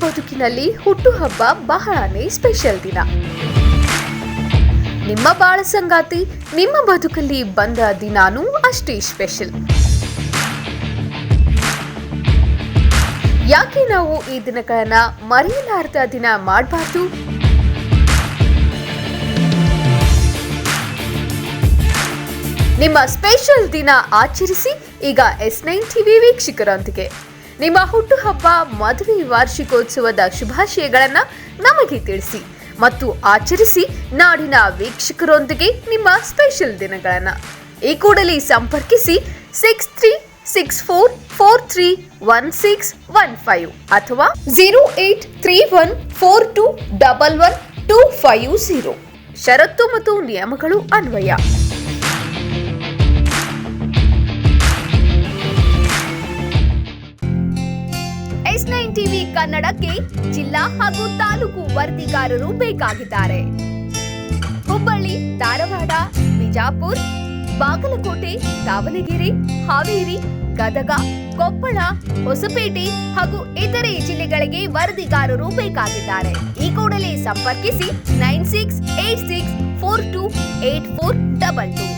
ಬದುಕಿನಲ್ಲಿ ಹುಟ್ಟುಹಬ್ಬ ಬಹಳನೇ ಸ್ಪೆಷಲ್ ದಿನ. ನಿಮ್ಮ ಬಾಳ ಸಂಗಾತಿ ನಿಮ್ಮ ಬದುಕಲ್ಲಿ ಬಂದ ದಿನಾನೂ ಅಷ್ಟೇ ಸ್ಪೆಷಲ್. ಯಾಕೆ ನಾವು ಈ ದಿನಗಳನ್ನ ಮರೆಯಲಾರದ ದಿನ ಮಾಡಬಾರ್ದು? ನಿಮ್ಮ ಸ್ಪೆಷಲ್ ದಿನ ಆಚರಿಸಿ ಈಗ S9 ಟಿವಿ ವೀಕ್ಷಕರೊಂದಿಗೆ. ನಿಮ್ಮ ಹುಟ್ಟುಹಬ್ಬ, ಮದುವೆ, ವಾರ್ಷಿಕೋತ್ಸವದ ಶುಭಾಶಯಗಳನ್ನು ನಮಗೆ ತಿಳಿಸಿ ಮತ್ತು ಆಚರಿಸಿ ನಾಡಿನ ವೀಕ್ಷಕರೊಂದಿಗೆ ನಿಮ್ಮ ಸ್ಪೆಷಲ್ ದಿನಗಳನ್ನು. ಈ ಕೂಡಲೇ ಸಂಪರ್ಕಿಸಿ 6364431615 ಅಥವಾ 083142111250. ಷರತ್ತು ಮತ್ತು ನಿಯಮಗಳು ಅನ್ವಯ. S9 ಟಿವಿ ಕನ್ನಡಕ್ಕೆ ಜಿಲ್ಲಾ ಹಾಗೂ ತಾಲೂಕು ವರದಿಗಾರರು ಬೇಕಾಗಿದ್ದಾರೆ. ಹುಬ್ಬಳ್ಳಿ, ಧಾರವಾಡ, ಬಿಜಾಪುರ, ಬಾಗಲಕೋಟೆ, ದಾವಣಗೆರೆ, ಹಾವೇರಿ, ಗದಗ, ಕೊಪ್ಪಳ, ಹೊಸಪೇಟೆ ಹಾಗೂ ಇತರೆ ಜಿಲ್ಲೆಗಳಿಗೆ ವರದಿಗಾರರು ಬೇಕಾಗಿದ್ದಾರೆ. ಈ ಕೂಡಲೇ ಸಂಪರ್ಕಿಸಿ 9686428422.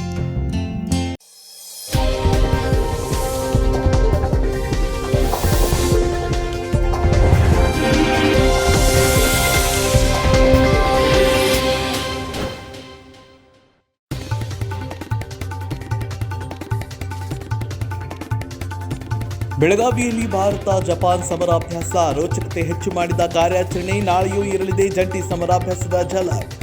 ಬೆಳಗಾವಿಯಲ್ಲಿ ಭಾರತ ಜಪಾನ್ ಸಮರಾಭ್ಯಾಸ ರೋಚಕತೆ ಹೆಚ್ಚು ಮಾಡಿದ ಕಾರ್ಯಾಚರಣೆ. ನಾಳೆಯೂ ಇರಲಿದೆ ಜಂಟಿ ಸಮರಾಭ್ಯಾಸದ ಝಲಕ್.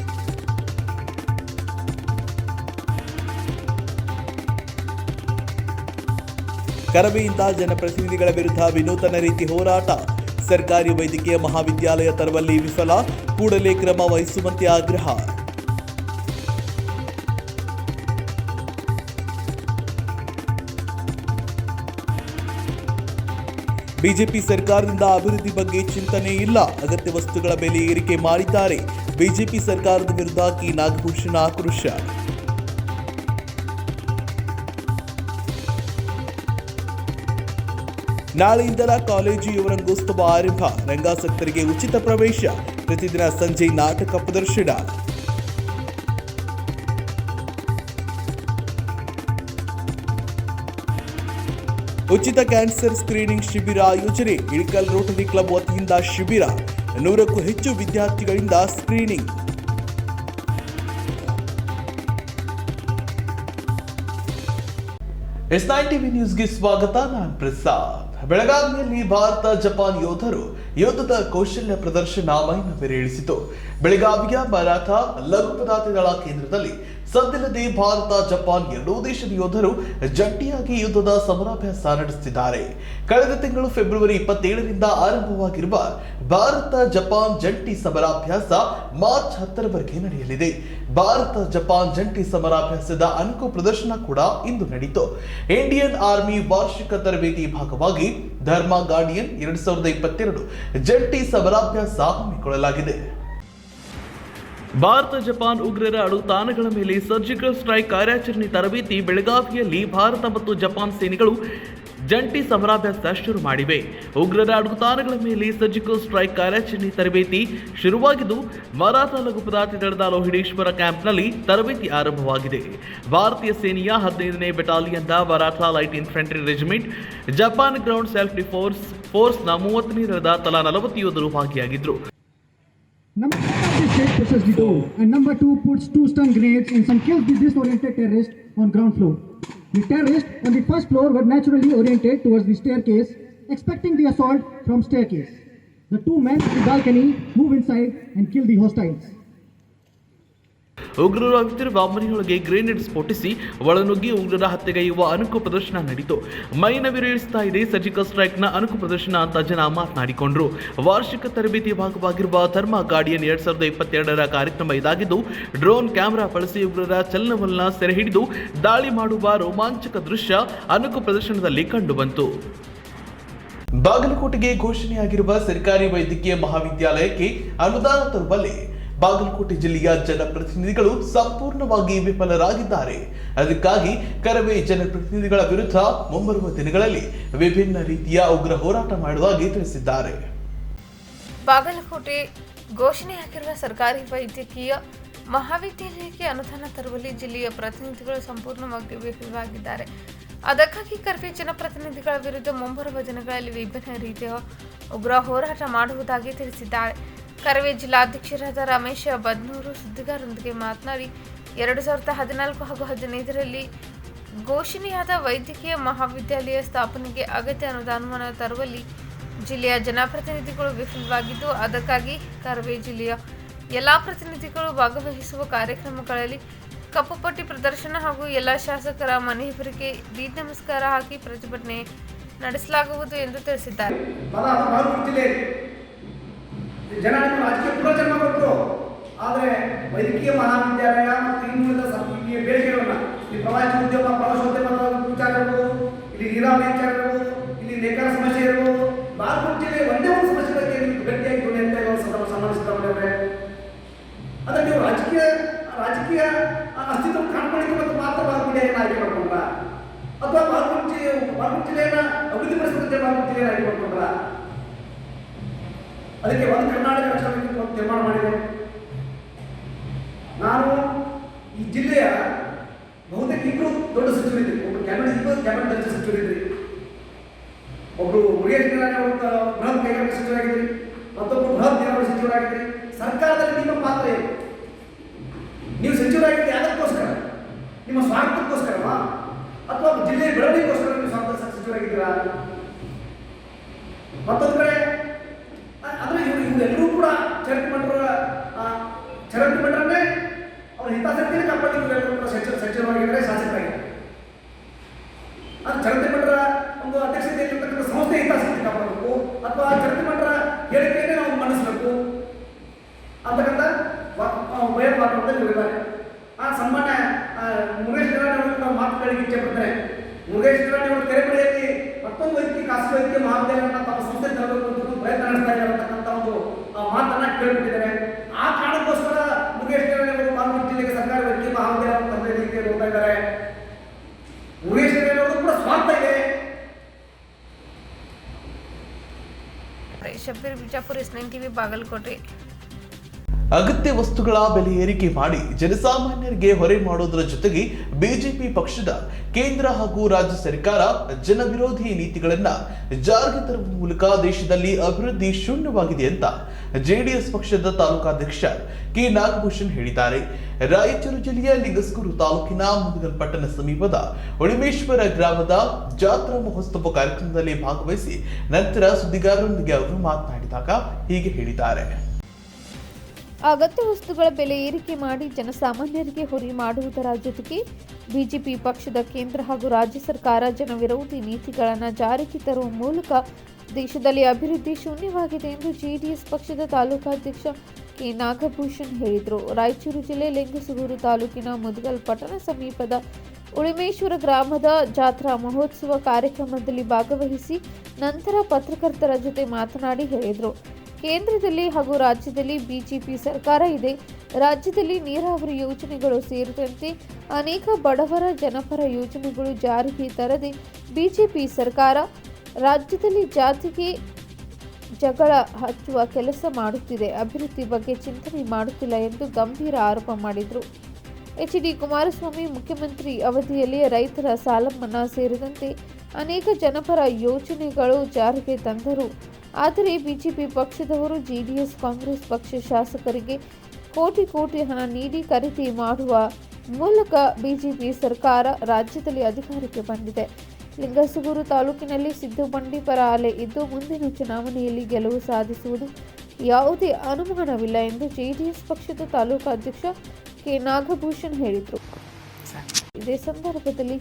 ಕರವೆಯಿಂದ ಜನಪ್ರತಿನಿಧಿಗಳ ವಿರುದ್ಧ ವಿನೂತನ ರೀತಿ ಹೋರಾಟ. ಸರ್ಕಾರಿ ವೈದ್ಯಕೀಯ ಮಹಾವಿದ್ಯಾಲಯ ತರುವಲ್ಲಿ ವಿಫಲ, ಕೂಡಲೇ ಕ್ರಮ ವಹಿಸುವಂತೆ ಆಗ್ರಹ. ಬಿಜೆಪಿ ಸರ್ಕಾರದಿಂದ ಅಭಿವೃದ್ಧಿ ಬಗ್ಗೆ ಚಿಂತನೆ ಇಲ್ಲ, ಅಗತ್ಯ ವಸ್ತುಗಳ ಬೆಲೆ ಏರಿಕೆ ಮಾಡಿದ್ದಾರೆ. ಬಿಜೆಪಿ ಸರ್ಕಾರದ ವಿರುದ್ಧ ಕೆ ನಾಗಭೂಷಣ ಆಕ್ರೋಶ. ನಾಳೆಯಿಂದ ಕಾಲೇಜು ಯುವರಂಗೋತ್ಸವ ಆರಂಭ. ರಂಗಾಸಕ್ತರಿಗೆ ಉಚಿತ ಪ್ರವೇಶ. ಪ್ರತಿದಿನ ಸಂಜೆ ನಾಟಕ ಪ್ರದರ್ಶನ. ಉಚಿತ ಕ್ಯಾನ್ಸರ್ ಸ್ಕ್ರೀನಿಂಗ್ ಶಿಬಿರ ಆಯೋಜನೆ. ಇಳಕಲ್ ರೋಟರಿ ಕ್ಲಬ್ ವತಿಯಿಂದ ಶಿಬಿರ. 100ಕ್ಕೂ ಹೆಚ್ಚು ವಿದ್ಯಾರ್ಥಿಗಳಿಂದ ಸ್ಕ್ರೀನಿಂಗ್. S9 ಟಿವಿ ನ್ಯೂಸ್ಗೆ ಸ್ವಾಗತ. ನಾನು ಪ್ರಸಾದ್. ಬೆಳಗಾವಿಯಲ್ಲಿ ಭಾರತ ಜಪಾನ್ ಯೋಧರು ಯುದ್ಧದ ಕೌಶಲ್ಯ ಪ್ರದರ್ಶನ ಮೈನವಿರೇಳಿಸಿತು. ಬೆಳಗಾವಿಯ ಮರಾಠ ಲಘು ಪದಾತಿ ದಳ ಕೇಂದ್ರದಲ್ಲಿ ಸದ್ದಿಲ್ಲದೆ ಭಾರತ ಜಪಾನ್ ಎರಡೂ ದೇಶದ ಯೋಧರು ಜಂಟಿಯಾಗಿ ಯುದ್ಧದ ಸಮರಾಭ್ಯಾಸ ನಡೆಸುತ್ತಿದ್ದಾರೆ. ಕಳೆದ ತಿಂಗಳು ಫೆಬ್ರವರಿ 27ರಿಂದ ಆರಂಭವಾಗಿರುವ ಭಾರತ ಜಪಾನ್ ಜಂಟಿ ಸಮರಾಭ್ಯಾಸ ಮಾರ್ಚ್ 10ರವರೆಗೆ ನಡೆಯಲಿದೆ. ಭಾರತ ಜಪಾನ್ ಜಂಟಿ ಸಮರಾಭ್ಯಾಸದ ಅಣಕು ಪ್ರದರ್ಶನ ಕೂಡ ಇಂದು ನಡೆಯಿತು. ಇಂಡಿಯನ್ ಆರ್ಮಿ ವಾರ್ಷಿಕ ತರಬೇತಿ ಭಾಗವಾಗಿ ಧರ್ಮ ಗಾರ್ಡಿಯನ್ 2022 ಜಂಟಿ ಸಮರಾಭ್ಯಾಸ ಹಮ್ಮಿಕೊಳ್ಳಲಾಗಿದೆ. ಭಾರತ ಜಪಾನ್ ಉಗ್ರರ ಅಡುತಾಣಗಳ ಮೇಲೆ ಸರ್ಜಿಕಲ್ ಸ್ಟ್ರೈಕ್ ಕಾರ್ಯಾಚರಣೆ ತರಬೇತಿ. ಬೆಳಗಾವಿಯಲ್ಲಿ ಭಾರತ ಮತ್ತು ಜಪಾನ್ ಸೇನೆಗಳು ಜಂಟಿ ಸಮರಾಭ್ಯಾಸ ಶುರು ಮಾಡಿವೆ. ಉಗ್ರರ ಅಡುತಾಣಗಳ ಮೇಲೆ ಸರ್ಜಿಕಲ್ ಸ್ಟ್ರೈಕ್ ಕಾರ್ಯಾಚರಣೆ ತರಬೇತಿ ಶುರುವಾಗಿದ್ದು, ಮರಾಠ ಲಘು ಪದಾತಿ ದಳದ ಲೋಹಿಡೇಶ್ವರ ಕ್ಯಾಂಪ್ನಲ್ಲಿ ತರಬೇತಿ ಆರಂಭವಾಗಿದೆ. ಭಾರತೀಯ ಸೇನೆಯ 15ನೇ ಬೆಟಾಲಿಯನ್ನ Maratha light infantry regiment, Japan ground self defence ಫೋರ್ಸ್ನ 30ನೇ ದಳದ ತಲಾ 40 ಯೋಧರು ಭಾಗಿಯಾಗಿದ್ದರು. Number 1 state process detour, and number 2 puts 2 stun grenades and some kills the disoriented terrorists on ground floor. The terrorists on the first floor were naturally oriented towards the staircase, expecting the assault from staircase. The 2 men on the balcony move inside and kill the hostiles. ಉಗ್ರರು ಅವಿತಿರುವ ಮನೆಯೊಳಗೆ grenade ಸ್ಫೋಟಿಸಿ ಒಳನುಗ್ಗಿ ಉಗ್ರರ ಹತ್ಯೆಗೈಯುವ ಅಣಕು ಪ್ರದರ್ಶನ ನಡೆಯಿತು. ಮೈನವಿರೇಳಿಸ್ತಾ ಇದೆ surgical ಸ್ಟ್ರೈಕ್ನ ಅಣಕು ಪ್ರದರ್ಶನ ಅಂತ ಜನ ಮಾತನಾಡಿಕೊಂಡ್ರು. ವಾರ್ಷಿಕ ತರಬೇತಿ ಭಾಗವಾಗಿರುವ ಧರ್ಮ ಗಾರ್ಡಿಯನ್ 2022ರ ಕಾರ್ಯಕ್ರಮ ಇದಾಗಿದ್ದು, ಡ್ರೋನ್ ಕ್ಯಾಮೆರಾ ಬಳಸಿ ಉಗ್ರರ ಚಲನವಲನ ಸೆರೆ ಹಿಡಿದು ದಾಳಿ ಮಾಡುವ ರೋಮಾಂಚಕ ದೃಶ್ಯ ಅಣಕು ಪ್ರದರ್ಶನದಲ್ಲಿ ಕಂಡುಬಂತು. ಬಾಗಲಕೋಟೆಗೆ ಘೋಷಣೆಯಾಗಿರುವ ಸರ್ಕಾರಿ ವೈದ್ಯಕೀಯ ಮಹಾವಿದ್ಯಾಲಯಕ್ಕೆ ಅನುದಾನ ತರುವಲ್ಲಿ ಬಾಗಲಕೋಟೆ ಜಿಲ್ಲೆಯ ಜನಪ್ರತಿನಿಧಿಗಳು ಸಂಪೂರ್ಣವಾಗಿ ವಿಫಲರಾಗಿದ್ದಾರೆ. ಅದಕ್ಕಾಗಿ ಕರವೇ ಜನಪ್ರತಿನಿಧಿಗಳ ವಿರುದ್ಧ ಮುಂಬರುವ ದಿನಗಳಲ್ಲಿ ವಿಭಿನ್ನ ರೀತಿಯ ಉಗ್ರ ಹೋರಾಟ ಮಾಡುವುದಾಗಿ ತಿಳಿಸಿದ್ದಾರೆ. ಬಾಗಲಕೋಟೆ ಘೋಷಣೆಯಾಗಿರುವ ಸರ್ಕಾರಿ ವೈದ್ಯಕೀಯ ಮಹಾವಿದ್ಯಾಲಯಕ್ಕೆ ಅನುದಾನ ತರುವಲ್ಲಿ ಜಿಲ್ಲೆಯ ಪ್ರತಿನಿಧಿಗಳು ಸಂಪೂರ್ಣವಾಗಿ ವಿಫಲವಾಗಿದ್ದಾರೆ. ಅದಕ್ಕಾಗಿ ಕರ್ವೆ ಜನಪ್ರತಿನಿಧಿಗಳ ವಿರುದ್ಧ ಮುಂಬರುವ ದಿನಗಳಲ್ಲಿ ವಿಭಿನ್ನ ರೀತಿಯ ಉಗ್ರ ಹೋರಾಟ ಮಾಡುವುದಾಗಿ ತಿಳಿಸಿದ್ದಾರೆ. ಕರ್ವೆ ಜಿಲ್ಲಾಧ್ಯಕ್ಷರಾದ ರಮೇಶ್ ಬದ್ನೂರು ಸುದ್ದಿಗಾರರೊಂದಿಗೆ ಮಾತನಾಡಿ 2014 ಹಾಗೂ 2015ರಲ್ಲಿ ಘೋಷಣೆಯಾದ ವೈದ್ಯಕೀಯ ಮಹಾವಿದ್ಯಾಲಯ ಸ್ಥಾಪನೆಗೆ ಅಗತ್ಯ ಅನುದಾನವನ್ನು ತರುವಲ್ಲಿ ಜಿಲ್ಲೆಯ ಜನಪ್ರತಿನಿಧಿಗಳು ವಿಫಲವಾಗಿದ್ದು, ಅದಕ್ಕಾಗಿ ಕರ್ವೆ ಜಿಲ್ಲೆಯ ಎಲ್ಲ ಪ್ರತಿನಿಧಿಗಳು ಭಾಗವಹಿಸುವ ಕಾರ್ಯಕ್ರಮಗಳಲ್ಲಿ ಕಪ್ಪು ಪಟ್ಟಿ ಪ್ರದರ್ಶನ ಹಾಗೂ ಎಲ್ಲ ಶಾಸಕರ ಮನೆಯವರಿಗೆ ಬೀದ್ ನಮಸ್ಕಾರ ಹಾಕಿ ಪ್ರತಿಭಟನೆ ನಡೆಸಲಾಗುವುದು ಎಂದು ತಿಳಿಸಿದ್ದಾರೆ. ಜನ ರಾಜಕೀಯ ಪುನರ್ಜನ್ಮ ಕೊಟ್ಟರು, ಆದರೆ ವೈದ್ಯಕೀಯ ಮಹಾವಿದ್ಯಾಲಯ ಮತ್ತು ಇನ್ನುಳಿದ ಬೇಡಿಕೆಗಳನ್ನ ಇಲ್ಲಿ ಪ್ರವಾಸೋದ್ಯಮ ವಿಚಾರ ಇರ್ಬೋದು, ಇಲ್ಲಿ ನೀರಾವರಿ ವಿಚಾರ ಇರ್ಬೋದು, ಇಲ್ಲಿ ನೇಕಾರ ಸಮಸ್ಯೆ ಇರ್ಬೋದು, ಬಾಗಲಕೋಟೆ ಜಿಲ್ಲೆ ಒಂದೇ ಒಂದು ಸಮಸ್ಯೆ ಬಗ್ಗೆ ಗಟ್ಟಿಯಾಗಿ ಧ್ವನಿ ಅಂತ ಸಂಬಂಧಿಸಿದವರೇ. ಆದರೆ ನೀವು ರಾಜಕೀಯ ಅಸ್ತಿತ್ವ ಕಾಣ್ಕೊಳ್ಳಿಕ್ಕೆ ಮತ್ತು ಮಾತ್ರ ಬಾಗಲಕೋಟೆಯನ್ನು ಆಯ್ಕೆ ಮಾಡ್ಕೊಂಡ್ರ, ಅಥವಾ ಬಾಗಲಕೋಟೆ ಜಿಲ್ಲೆಯನ್ನು ಅಭಿವೃದ್ಧಿಪಡಿಸುವಂತೆ ಬಾಗಲಕೋಟೆ ಜಿಲ್ಲೆಯನ್ನು ಆಯ್ಕೆ ಮಾಡ್ಕೊಂಡ್ರ? ಅದಕ್ಕೆ ಒಂದು ಕರ್ನಾಟಕ ರಾಷ್ಟ್ರ ತೀರ್ಮಾನ ಮಾಡಿದೆ. ನಾನು ಈ ಜಿಲ್ಲೆಯ ಬಹುತೇಕ ಇಬ್ಬರು ದೊಡ್ಡ ಸಚಿವರಿದ್ರಿ, ಒಬ್ಬರು ಕ್ಯಾಬಿನೆಟ್ ದರ್ಜೆ ಸಚಿವರಿದ್ರಿ, ಒಬ್ಬರು ಮುರುಗೇಶ್ ನಿರಾಣಿ ಅವರು ಬೃಹತ್ ಕೈಗಾರಿಕಾ ಸಚಿವರಾಗಿದ್ರಿ, ಮತ್ತೊಬ್ಬರು ಬೃಹತ್ ನೀರಾವರಿ ಸಚಿವರಾಗಿದ್ರಿ. ಸರ್ಕಾರದಲ್ಲಿ ನಿಮ್ಮ ಪಾತ್ರ ಏನು? ನೀವು ಸಚಿವರಾಗಿದ್ರಿ ಯಾವ್ದಕ್ಕೋಸ್ಕರ? ನಿಮ್ಮ ಸ್ವಾರ್ಥಕ್ಕೋಸ್ಕರವಾ ಅಥವಾ ಜಿಲ್ಲೆಯ ಬೆಳವಣಿಗೆಗೋಸ್ಕರ ನೀವು ಸ್ವಾರ್ಥ ಸಚಿವರಾಗಿದ್ದೀರಾ? ಮತ್ತೊಂದು ಕಡೆ ಅಂದ್ರೆ ಇವರೆಲ್ಲರೂ ಕೂಡ ಚರಂಡಿ ಮಂಡರನ್ನೇ ಅವರ ಹಿತಾಸಕ್ತಿಯನ್ನು ಕಾಪಾಡಲಿಕ್ಕೆ ಇವರೆಲ್ಲರೂ ಕೂಡ ಸಚಿವರಾಗಿದ್ದಾರೆ, ಶಾಸಕರಾಗಿದ್ದಾರೆ. ಅದು ಚರಂಡಿ ಮಂಡರ ಒಂದು ಅಧ್ಯಕ್ಷತೆಯಲ್ಲಿರ್ತಕ್ಕಂಥ ಸಂಸ್ಥೆ ಹಿತಾಸಕ್ತಿ ಕಾಪಾಡಬೇಕು ಅಥವಾ ಚರಂಡಿ ಮಂಡರ ಹೇಳಿಕೆಯನ್ನೇ ನಾವು ಮನ್ನಿಸಬೇಕು ಅಂತಕ್ಕಂಥ ಭಯೋತ್ಪಾದಕರಲ್ಲಿ ಇವರಿದ್ದಾರೆ. ಸನ್ಮಾನ್ಯ ಮುರುಗೇಶ್ ನಿರಾಣಿ ಅವರು ನಾವು ಮಾತುಗಳಿಗೆ ಇಚ್ಛೆ ಪಡ್ತಾರೆ. ಮುರುಗೇಶ್ ನಿರಾಣಿ ಅವರು ತೆರೆಮರೆಯಲ್ಲಿ ಮತ್ತೊಂದು ಖಾಸಗಿ ವೈದ್ಯಕೀಯ ಮಹಾವಿದ್ಯಾಲಯವನ್ನು ತಮ್ಮ ಸಂಸ್ಥೆ ತರಬೇಕು ಅಂತ ಪ್ರಯತ್ನ ನಡೆಸ್ತಾ ಇದ್ದಾರೆ ಅಂತಕ್ಕಂಥ ಒಂದು ಮಾತನ್ನ ಕೇಳ್ಬಿಟ್ಟಿದ್ದಾರೆ. ಆ ಕಾರಣಕ್ಕೋಸ್ಕರ ಮುರುಗೇಶ್ ನಿರಾಣಿ ಅವರು ಬಾಗಲಕೋಟೆ ಜಿಲ್ಲೆಗೆ ಸರ್ಕಾರಿ ವೈದ್ಯಕೀಯ ಮಹಾವಿದ್ಯಾಲಯ ತಂದೆ ರೀತಿಯಲ್ಲಿ ಹೋಗ್ತಾ ಇದ್ದಾರೆ. ಮುರುಗೇಶ್ ನಿರಾಣಿ ಅವರು ಕೂಡ ಸ್ವಾರ್ಥ ಇದೆ. Shabbir Bijapur, S9 TV, Bagalkot. ಅಗತ್ಯ ವಸ್ತುಗಳ ಬೆಲೆ ಏರಿಕೆ ಮಾಡಿ ಜನಸಾಮಾನ್ಯರಿಗೆ ಹೊರೆ ಮಾಡುವುದರ ಜೊತೆಗೆ ಬಿಜೆಪಿ ಪಕ್ಷದ ಕೇಂದ್ರ ಹಾಗೂ ರಾಜ್ಯ ಸರ್ಕಾರ ಜನವಿರೋಧಿ ನೀತಿಗಳನ್ನ ಜಾರಿಗೆ ತರುವ ಮೂಲಕ ದೇಶದಲ್ಲಿ ಅಭಿವೃದ್ಧಿ ಶೂನ್ಯವಾಗಿದೆ ಅಂತ ಜೆಡಿಎಸ್ ಪಕ್ಷದ ತಾಲೂಕಾಧ್ಯಕ್ಷ ಕೆ ನಾಗಭೂಷಣ್ ಹೇಳಿದ್ದಾರೆ. ರಾಯಚೂರು ಜಿಲ್ಲೆಯ ಲಿಂಗಸ್ಕೂರು ತಾಲೂಕಿನ ಮುದಗಲ್ ಪಟ್ಟಣ ಸಮೀಪದ ಉಳಿಮೇಶ್ವರ ಗ್ರಾಮದ ಜಾತ್ರಾ ಮಹೋತ್ಸವ ಕಾರ್ಯಕ್ರಮದಲ್ಲಿ ಭಾಗವಹಿಸಿ ನಂತರ ಸುದ್ದಿಗಾರರೊಂದಿಗೆ ಅವರು ಮಾತನಾಡಿದಾಗ ಹೀಗೆ ಹೇಳಿದ್ದಾರೆ. ಅಗತ್ಯ ವಸ್ತುಗಳ ಬೆಲೆ ಏರಿಕೆ ಮಾಡಿ ಜನಸಾಮಾನ್ಯರಿಗೆ ಹೊರೆ ಮಾಡುವುದರ ಜೊತೆಗೆ ಬಿಜೆಪಿ ಪಕ್ಷದ ಕೇಂದ್ರ ಹಾಗೂ ರಾಜ್ಯ ಸರ್ಕಾರ ಜನವಿರೋಧಿ ನೀತಿಗಳನ್ನು ಜಾರಿಗೆ ತರುವ ಮೂಲಕ ದೇಶದಲ್ಲಿ ಅಭಿವೃದ್ಧಿ ಶೂನ್ಯವಾಗಿದೆ ಎಂದು ಜೆಡಿಎಸ್ ಪಕ್ಷದ ತಾಲೂಕಾಧ್ಯಕ್ಷ ಕೆ ನಾಗಭೂಷಣ್ ಹೇಳಿದರು. ರಾಯಚೂರು ಜಿಲ್ಲೆ ಲಿಂಗಸೂರು ತಾಲೂಕಿನ ಮುದಗಲ್ ಪಟ್ಟಣ ಸಮೀಪದ ಉಳಿಮೇಶ್ವರ ಗ್ರಾಮದ ಜಾತ್ರಾ ಮಹೋತ್ಸವ ಕಾರ್ಯಕ್ರಮದಲ್ಲಿ ಭಾಗವಹಿಸಿ ನಂತರ ಪತ್ರಕರ್ತರ ಜೊತೆ ಮಾತನಾಡಿ ಹೇಳಿದರು. ಕೇಂದ್ರದಲ್ಲಿ ಹಾಗೂ ರಾಜ್ಯದಲ್ಲಿ ಬಿಜೆಪಿ ಸರ್ಕಾರ ಇದೆ. ರಾಜ್ಯದಲ್ಲಿ ನೀರಾವರಿ ಯೋಜನೆಗಳು ಸೇರಿದಂತೆ ಅನೇಕ ಬಡವರ ಜನಪರ ಯೋಜನೆಗಳು ಜಾರಿಗೆ ತರದೆ ಬಿಜೆಪಿ ಸರ್ಕಾರ ರಾಜ್ಯದಲ್ಲಿ ಜಾತಿಗೆ ಜಗಳ ಹಚ್ಚುವ ಕೆಲಸ ಮಾಡುತ್ತಿದೆ, ಅಭಿವೃದ್ಧಿ ಬಗ್ಗೆ ಚಿಂತನೆ ಮಾಡುತ್ತಿಲ್ಲ ಎಂದು ಗಂಭೀರ ಆರೋಪ ಮಾಡಿದರು. ಎಚ್.ಡಿ. ಕುಮಾರಸ್ವಾಮಿ ಮುಖ್ಯಮಂತ್ರಿ ಅವಧಿಯಲ್ಲಿ ರೈತರ ಸಾಲ ಮನ್ನಾ ಸೇರಿದಂತೆ ಅನೇಕ ಜನಪರ ಯೋಜನೆಗಳು ಜಾರಿಗೆ ತಂದರು. ಆದರೆ ಬಿಜೆಪಿ ಪಕ್ಷದವರು ಜೆಡಿಎಸ್ ಕಾಂಗ್ರೆಸ್ ಪಕ್ಷ ಶಾಸಕರಿಗೆ ಕೋಟಿ ಹಣ ನೀಡಿ ಖರೀದಿ ಮಾಡುವ ಮೂಲಕ ಬಿಜೆಪಿ ಸರ್ಕಾರ ರಾಜ್ಯದಲ್ಲಿ ಅಧಿಕಾರಕ್ಕೆ ಬಂದಿದೆ. ಲಿಂಗಸೂರು ತಾಲೂಕಿನಲ್ಲಿ ಸಿದ್ದು ಬಂಡೀಪರ ಅಲೆ ಇದ್ದು ಮುಂದಿನ ಚುನಾವಣೆಯಲ್ಲಿ ಗೆಲುವು ಸಾಧಿಸುವುದು ಯಾವುದೇ ಅನುಮಾನವಿಲ್ಲ ಎಂದು ಜೆಡಿಎಸ್ ಪಕ್ಷದ ತಾಲೂಕಾಧ್ಯಕ್ಷ ಕೆ ನಾಗಭೂಷಣ್ ಹೇಳಿದರು. ಇದೇ ಸಂದರ್ಭದಲ್ಲಿ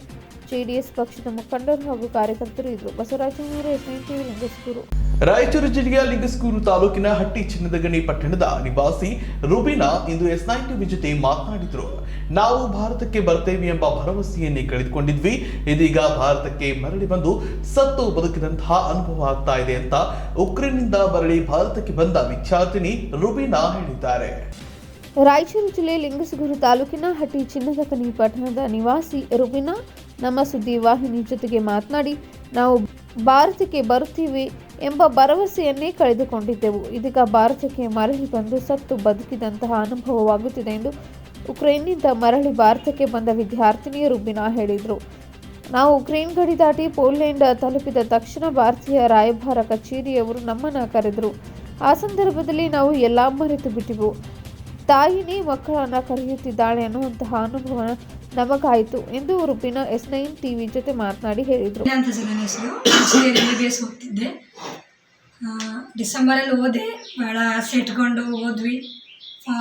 ಜೆಡಿಎಸ್ ಪಕ್ಷದ ಮುಖಂಡರು ಹಾಗೂ ಕಾರ್ಯಕರ್ತರು ಇದ್ದರು. ಬಸವರಾಜನೂರು, S9 TV, ಲಿಂಗಸ್ಕೂರು. ರಾಯಚೂರು ಜಿಲ್ಲೆಯ ಲಿಂಗಸ್ಕೂರು ತಾಲೂಕಿನ ಹಟ್ಟಿ ಚಿನ್ನದಗಣಿ ಪಟ್ಟಣದ ನಿವಾಸಿ ರೂಬಿನಾ ಇಂದು S9 TV ಜೊತೆ ಮಾತನಾಡಿದರು. ನಾವು ಭಾರತಕ್ಕೆ ಬರ್ತೇವೆ ಎಂಬ ಭರವಸೆಯನ್ನೇ ಕಳೆದುಕೊಂಡಿದ್ವಿ. ಇದೀಗ ಭಾರತಕ್ಕೆ ಮರಳಿ ಬಂದು ಸತ್ತು ಬದುಕಿದಂತಹ ಅನುಭವ ಆಗ್ತಾ ಇದೆ ಅಂತ ಉಕ್ರೇನ್ನಿಂದ ಮರಳಿ ಭಾರತಕ್ಕೆ ಬಂದ ವಿದ್ಯಾರ್ಥಿನಿ ರೂಬಿನಾ ಹೇಳಿದ್ದಾರೆ. ರಾಯಚೂರು ಜಿಲ್ಲೆ ಲಿಂಗಸೂರು ತಾಲೂಕಿನ ಹಟ್ಟಿ ಚಿನ್ನದಗಣಿ ಪಟ್ಟಣದ ನಿವಾಸಿ ರೂಬಿನಾ ನಮ್ಮ ಸುದ್ದಿ ವಾಹಿನಿ ಜೊತೆಗೆ ಮಾತನಾಡಿ, ನಾವು ಭಾರತಕ್ಕೆ ಬರುತ್ತೇವೆ ಎಂಬ ಭರವಸೆಯನ್ನೇ ಕಳೆದುಕೊಂಡಿದ್ದೆವು. ಇದೀಗ ಭಾರತಕ್ಕೆ ಮರಳಿ ಬಂದು ಸತ್ತು ಬದುಕಿದಂತಹ ಅನುಭವವಾಗುತ್ತಿದೆ ಎಂದು ಉಕ್ರೇನ್ನಿಂದ ಮರಳಿ ಭಾರತಕ್ಕೆ ಬಂದ ವಿದ್ಯಾರ್ಥಿನಿ ರುಬಿನಾ ಹೇಳಿದರು. ನಾವು ಉಕ್ರೇನ್ ಗಡಿ ದಾಟಿ ಪೋಲೆಂಡ್ ತಲುಪಿದ ತಕ್ಷಣ ಭಾರತೀಯ ರಾಯಭಾರ ಕಚೇರಿಯವರು ನಮ್ಮನ್ನು ಕರೆದರು. ಆ ಸಂದರ್ಭದಲ್ಲಿ ನಾವು ಎಲ್ಲ ಮರೆತು ಬಿಟ್ಟೆವು. ತಾಯಿನೇ ಮಕ್ಕಳನ್ನು ಕರೆಯುತ್ತಿದ್ದಾಳೆ ಅನ್ನುವಂತಹ ಅನುಭವ ನಮಗಾಯಿತು ಎಂದು ರುಬಿನಾ S9 ಟಿವಿ ಜೊತೆ ಮಾತನಾಡಿ ಹೇಳಿದರು. ಹೋಗ್ತಿದ್ದೆ, ಡಿಸೆಂಬರಲ್ಲಿ ಓದೆ, ಭಾಳ ಸೆಟ್ಕೊಂಡು ಓದ್ವಿ.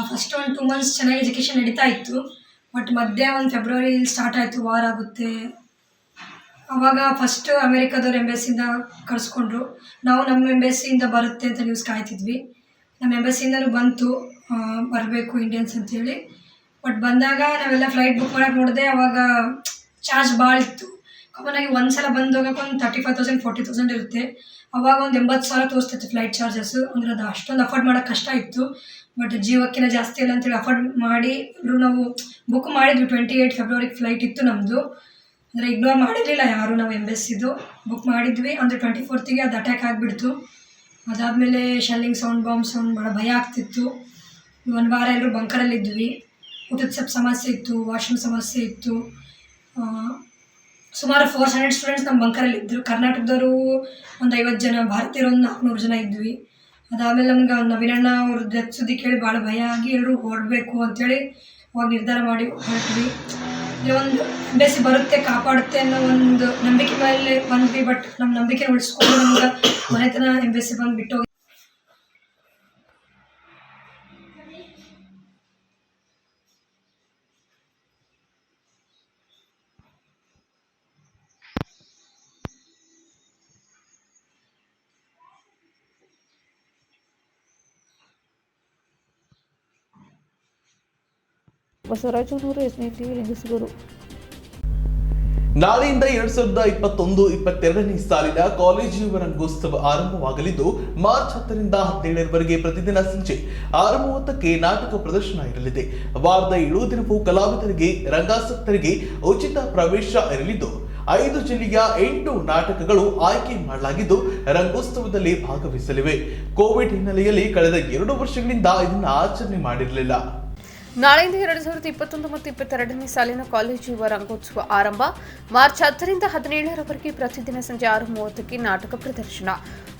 ಫಸ್ಟ್ 1-2 ಮಂತ್ಸ್ ಚೆನ್ನಾಗಿ ಎಜುಕೇಷನ್ ನಡೀತಾ ಇತ್ತು. ಬಟ್ ಮಧ್ಯೆ ಒಂದು ಫೆಬ್ರವರಿಲಿ ಸ್ಟಾರ್ಟ್ ಆಯಿತು, ವಾರ್ ಆಗುತ್ತೆ. ಆವಾಗ ಫಸ್ಟ್ ಅಮೇರಿಕಾದವ್ರು ಎಂಬೆಸಿಯಿಂದ ಕಳಿಸ್ಕೊಂಡ್ರು. ನಾವು ನಮ್ಮ ಎಂಬೆಸಿಯಿಂದ ಬರುತ್ತೆ ಅಂತ ನ್ಯೂಸ್ ಕಾಯ್ತಿದ್ವಿ. ನಮ್ಮ ಎಂಬೆಸಿಯಿಂದಲೂ ಬಂತು ಬರಬೇಕು ಇಂಡಿಯನ್ಸ್ ಅಂತೇಳಿ. ಬಟ್ ಬಂದಾಗ ನಾವೆಲ್ಲ ಫ್ಲೈಟ್ ಬುಕ್ ಮಾಡೋಕ್ಕೆ ನೋಡಿದೆ, ಆವಾಗ ಚಾರ್ಜ್ ಭಾಳ ಇತ್ತು. ಕಾಮನಾಗಿ ಒಂದು ಸಲ ಬಂದು ಹೋಗೋಕೆ ಒಂದು 35,000 40,000 ಇರುತ್ತೆ. ಆವಾಗ ಒಂದು 80,000 ತೋರಿಸ್ತಿತ್ತು ಫ್ಲೈಟ್ ಚಾರ್ಜಸ್ಸು. ಅಂದರೆ ಅದು ಅಷ್ಟೊಂದು ಅಫೋರ್ಡ್ ಮಾಡೋಕ್ಕೆ ಕಷ್ಟ ಇತ್ತು. ಬಟ್ ಜೀವಕ್ಕಿಂತ ಜಾಸ್ತಿ ಇಲ್ಲ ಅಂತೇಳಿ ಅಫೋರ್ಡ್ ಮಾಡಿ ನಾವು ಬುಕ್ ಮಾಡಿದ್ವಿ. 28 ಫೆಬ್ರವರಿಗೆ ಫ್ಲೈಟ್ ಇತ್ತು ನಮ್ಮದು. ಅಂದರೆ ಇಗ್ನೋರ್ ಮಾಡಿರಲಿಲ್ಲ ಯಾರು, ನಾವು ಎಂಬೆಸಿದು ಬುಕ್ ಮಾಡಿದ್ವಿ. ಅಂದರೆ 24th ಅದು ಅಟ್ಯಾಕ್ ಆಗಿಬಿಡ್ತು. ಅದಾದಮೇಲೆ ಶೆಲ್ಲಿಂಗ್ ಸೌಂಡ್, ಬಾಂಬ್ ಸೌಂಡ್, ಭಾಳ ಭಯ ಆಗ್ತಿತ್ತು. 1 ವಾರ ಎಲ್ಲರೂ ಬಂಕರಲ್ಲಿದ್ವಿ. ಊಟದ ಸ್ವಲ್ಪ ಸಮಸ್ಯೆ ಇತ್ತು, ವಾಶ್ರೂಮ್ ಸಮಸ್ಯೆ ಇತ್ತು. ಸುಮಾರು 400 ಸ್ಟೂಡೆಂಟ್ಸ್ ನಮ್ಮ ಬಂಕರಲ್ಲಿದ್ದರು. ಕರ್ನಾಟಕದವರು ಒಂದು 50 ಜನ, ಭಾರತೀಯರು ಒಂದು 400 ಜನ ಇದ್ವಿ. ಅದಾದಮೇಲೆ ನಮ್ಗೆ ನವೀನಣ್ಣ ಅವ್ರ ಡೆತ್ ಸುದ್ದಿ ಕೇಳಿ ಭಾಳ ಭಯ ಆಗಿ ಎಲ್ಲರೂ ಹೊರಡಬೇಕು ಅಂಥೇಳಿ ಅವಾಗ ನಿರ್ಧಾರ ಮಾಡಿ ಹೊರಟ್ವಿ. ಒಂದು ಎಂಬೆಸಿ ಬರುತ್ತೆ, ಕಾಪಾಡುತ್ತೆ ಅನ್ನೋ ಒಂದು ನಂಬಿಕೆ ಮೇಲೆ ಬಂದ್ವಿ. ಬಟ್ ನಮ್ಮ ನಂಬಿಕೆ ಉಳಿಸ್ಕೊಂಡು ನಮ್ಗೆ ಮನೆತನ ಎಂಬೆಸಿ ಬಂದು ಬಿಟ್ಟೋಗಿ. ಬಸವರಾಜನೂರು, S9 ಟಿವಿ, ಲಿಂಗಸಗೂರು. ನಾಳೆಯಿಂದ 2021-22ನೇ ಸಾಲಿನ ಕಾಲೇಜು ರಂಗೋತ್ಸವ ಆರಂಭವಾಗಲಿದ್ದು ಮಾರ್ಚ್ 10ರಿಂದ 17ರವರೆಗೆ ಪ್ರತಿದಿನ ಸಂಜೆ 6:30ಕ್ಕೆ ನಾಟಕ ಪ್ರದರ್ಶನ ಇರಲಿದೆ. ವಾರದ 7 ದಿನವೂ ಕಲಾವಿದರಿಗೆ, ರಂಗಾಸಕ್ತರಿಗೆ ಉಚಿತ ಪ್ರವೇಶ ಇರಲಿದ್ದು 5 ಜಿಲ್ಲೆಯ 8 ನಾಟಕಗಳು ಆಯ್ಕೆ ಮಾಡಲಾಗಿದ್ದು ರಂಗೋತ್ಸವದಲ್ಲಿ ಭಾಗವಹಿಸಲಿವೆ. ಕೋವಿಡ್ ಹಿನ್ನೆಲೆಯಲ್ಲಿ ಕಳೆದ 2 ವರ್ಷಗಳಿಂದ ಇದನ್ನು ಆಚರಣೆ ಮಾಡಿರಲಿಲ್ಲ. ನಾಳೆಯಿಂದ 2021 ಮತ್ತು 22ನೇ ಸಾಲಿನ ಕಾಲೇಜು ಯುವ ರಂಗೋತ್ಸವ ಆರಂಭ. ಮಾರ್ಚ್ 10ರಿಂದ 17ರವರೆಗೆ ಪ್ರತಿದಿನ ಸಂಜೆ 6:30ಕ್ಕೆ ನಾಟಕ ಪ್ರದರ್ಶನ.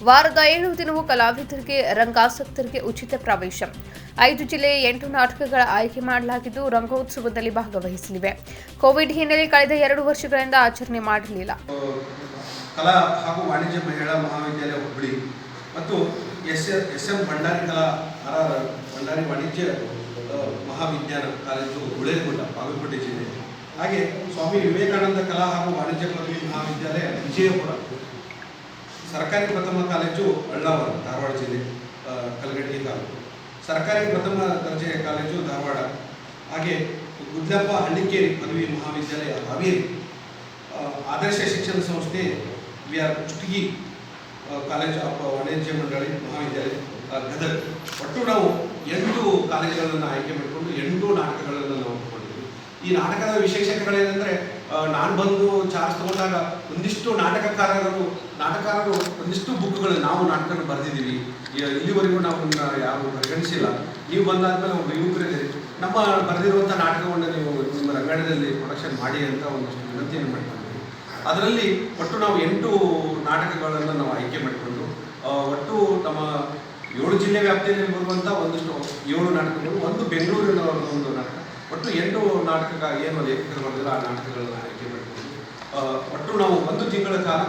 ವಾರದ 7 ದಿನವೂ ಕಲಾವಿದರಿಗೆ, ರಂಗಾಸಕ್ತರಿಗೆ ಉಚಿತ ಪ್ರವೇಶ. 5 ಜಿಲ್ಲೆಯ 8 ನಾಟಕಗಳ ಆಯ್ಕೆ ಮಾಡಲಾಗಿದ್ದು ರಂಗೋತ್ಸವದಲ್ಲಿ ಭಾಗವಹಿಸಲಿವೆ. ಕೋವಿಡ್ ಹಿನ್ನೆಲೆ ಕಳೆದ 2 ವರ್ಷಗಳಿಂದ ಆಚರಣೆ ಮಾಡಿರಲಿಲ್ಲ. ಕಲಾ ಹಾಗೂ ವಾಣಿಜ್ಯ ಮಹಿಳಾ ಮಹಾವಿದ್ಯಾಲಯ ಹುಬ್ಬಳ್ಳಿ ಮತ್ತು ಎಸ್.ಎಂ. ಭಂಡಾರಿ ಭಂಡಾರಿ ವಾಣಿಜ್ಯ ಮಹಾವಿಜ್ಞಾನ ಕಾಲೇಜು ಗುಳೇರಗುಡ್ಡ, ಬಾಗಲಕೋಟೆ ಜಿಲ್ಲೆ. ಹಾಗೆ ಸ್ವಾಮಿ ವಿವೇಕಾನಂದ ಕಲಾ ಹಾಗೂ ವಾಣಿಜ್ಯ ಪದವಿ ಮಹಾವಿದ್ಯಾಲಯ ವಿಜಯಪುರ, ಸರ್ಕಾರಿ ಪ್ರಥಮ ಕಾಲೇಜು ಅಳ್ಳಾವರ, ಧಾರವಾಡ ಜಿಲ್ಲೆ, ಕಲಘಟಗಿ ತಾಲೂಕು, ಸರ್ಕಾರಿ ಪ್ರಥಮ ದರ್ಜೆ ಕಾಲೇಜು ಧಾರವಾಡ. ಹಾಗೆ ಗುಡ್ಲಪ್ಪ ಹಳ್ಳಿಕೇರಿ ಪದವಿ ಮಹಾವಿದ್ಯಾಲಯ ಹಾವೇರಿ, ಆದರ್ಶ ಶಿಕ್ಷಣ ಸಂಸ್ಥೆ ವಿ.ಆರ್. ಕುಷ್ಟಗಿ ಕಾಲೇಜ್ ಆಫ್ ವಾಣಿಜ್ಯ ಮಂಡಳಿ ಮಹಾವಿದ್ಯಾಲಯ ಗದಗ. ಒಟ್ಟು ನಾವು 8 ಕಾಲೇಜುಗಳನ್ನು ಆಯ್ಕೆ ಮಾಡಿಕೊಂಡು 8 ನಾಟಕಗಳನ್ನು ನಾವು ತಗೊಂಡಿದ್ವಿ. ಈ ನಾಟಕದ ವಿಶೇಷತೆಗಳೇನೆಂದರೆ, ನಾನು ಬಂದು ಚಾರ್ಜ್ ತಗೊಂಡಾಗ ಒಂದಿಷ್ಟು ನಾಟಕಕಾರರು ಒಂದಿಷ್ಟು ಬುಕ್ಗಳು ನಾವು ನಾಟಕಗಳು ಬರೆದಿದ್ದೀವಿ. ಇಲ್ಲಿವರೆಗೂ ನಾವು ಯಾರು ಪರಿಗಣಿಸಿಲ್ಲ. ನೀವು ಬಂದಾದ್ಮೇಲೆ ಒಬ್ಬ ಯುವಕರಿದ್ದೀರಿ, ನಮ್ಮ ಬರೆದಿರುವಂಥ ನಾಟಕವನ್ನು ನೀವು ನಿಮ್ಮ ರಂಗಾಯಣದಲ್ಲಿ ಪ್ರೊಡಕ್ಷನ್ ಮಾಡಿ ಅಂತ ಒಂದಷ್ಟು ವಿನಂತಿಯನ್ನು ಮಾಡಿಕೊಂಡಿದ್ದೀವಿ. ಅದರಲ್ಲಿ ಒಟ್ಟು ನಾವು 8 ನಾಟಕಗಳನ್ನು ನಾವು ಆಯ್ಕೆ ಮಾಡಿಕೊಂಡು ಒಟ್ಟು ನಮ್ಮ 7 ಜಿಲ್ಲೆ ವ್ಯಾಪ್ತಿಯಲ್ಲಿ ಬರುವಂಥ ಒಂದಿಷ್ಟು 7 ನಾಟಕಗಳು, ಒಂದು ಬೆಂಗಳೂರಿನ ಒಂದು ನಾಟಕ, ಒಟ್ಟು 8 ನಾಟಕ ಏನು ಲೇಖಕರು ಬರೆದಿರೋ ಆ ನಾಟಕಗಳನ್ನು ಆಯ್ಕೆ ಮಾಡಿಕೊಂಡು ಒಟ್ಟು ನಾವು 1 ತಿಂಗಳ ಕಾಲ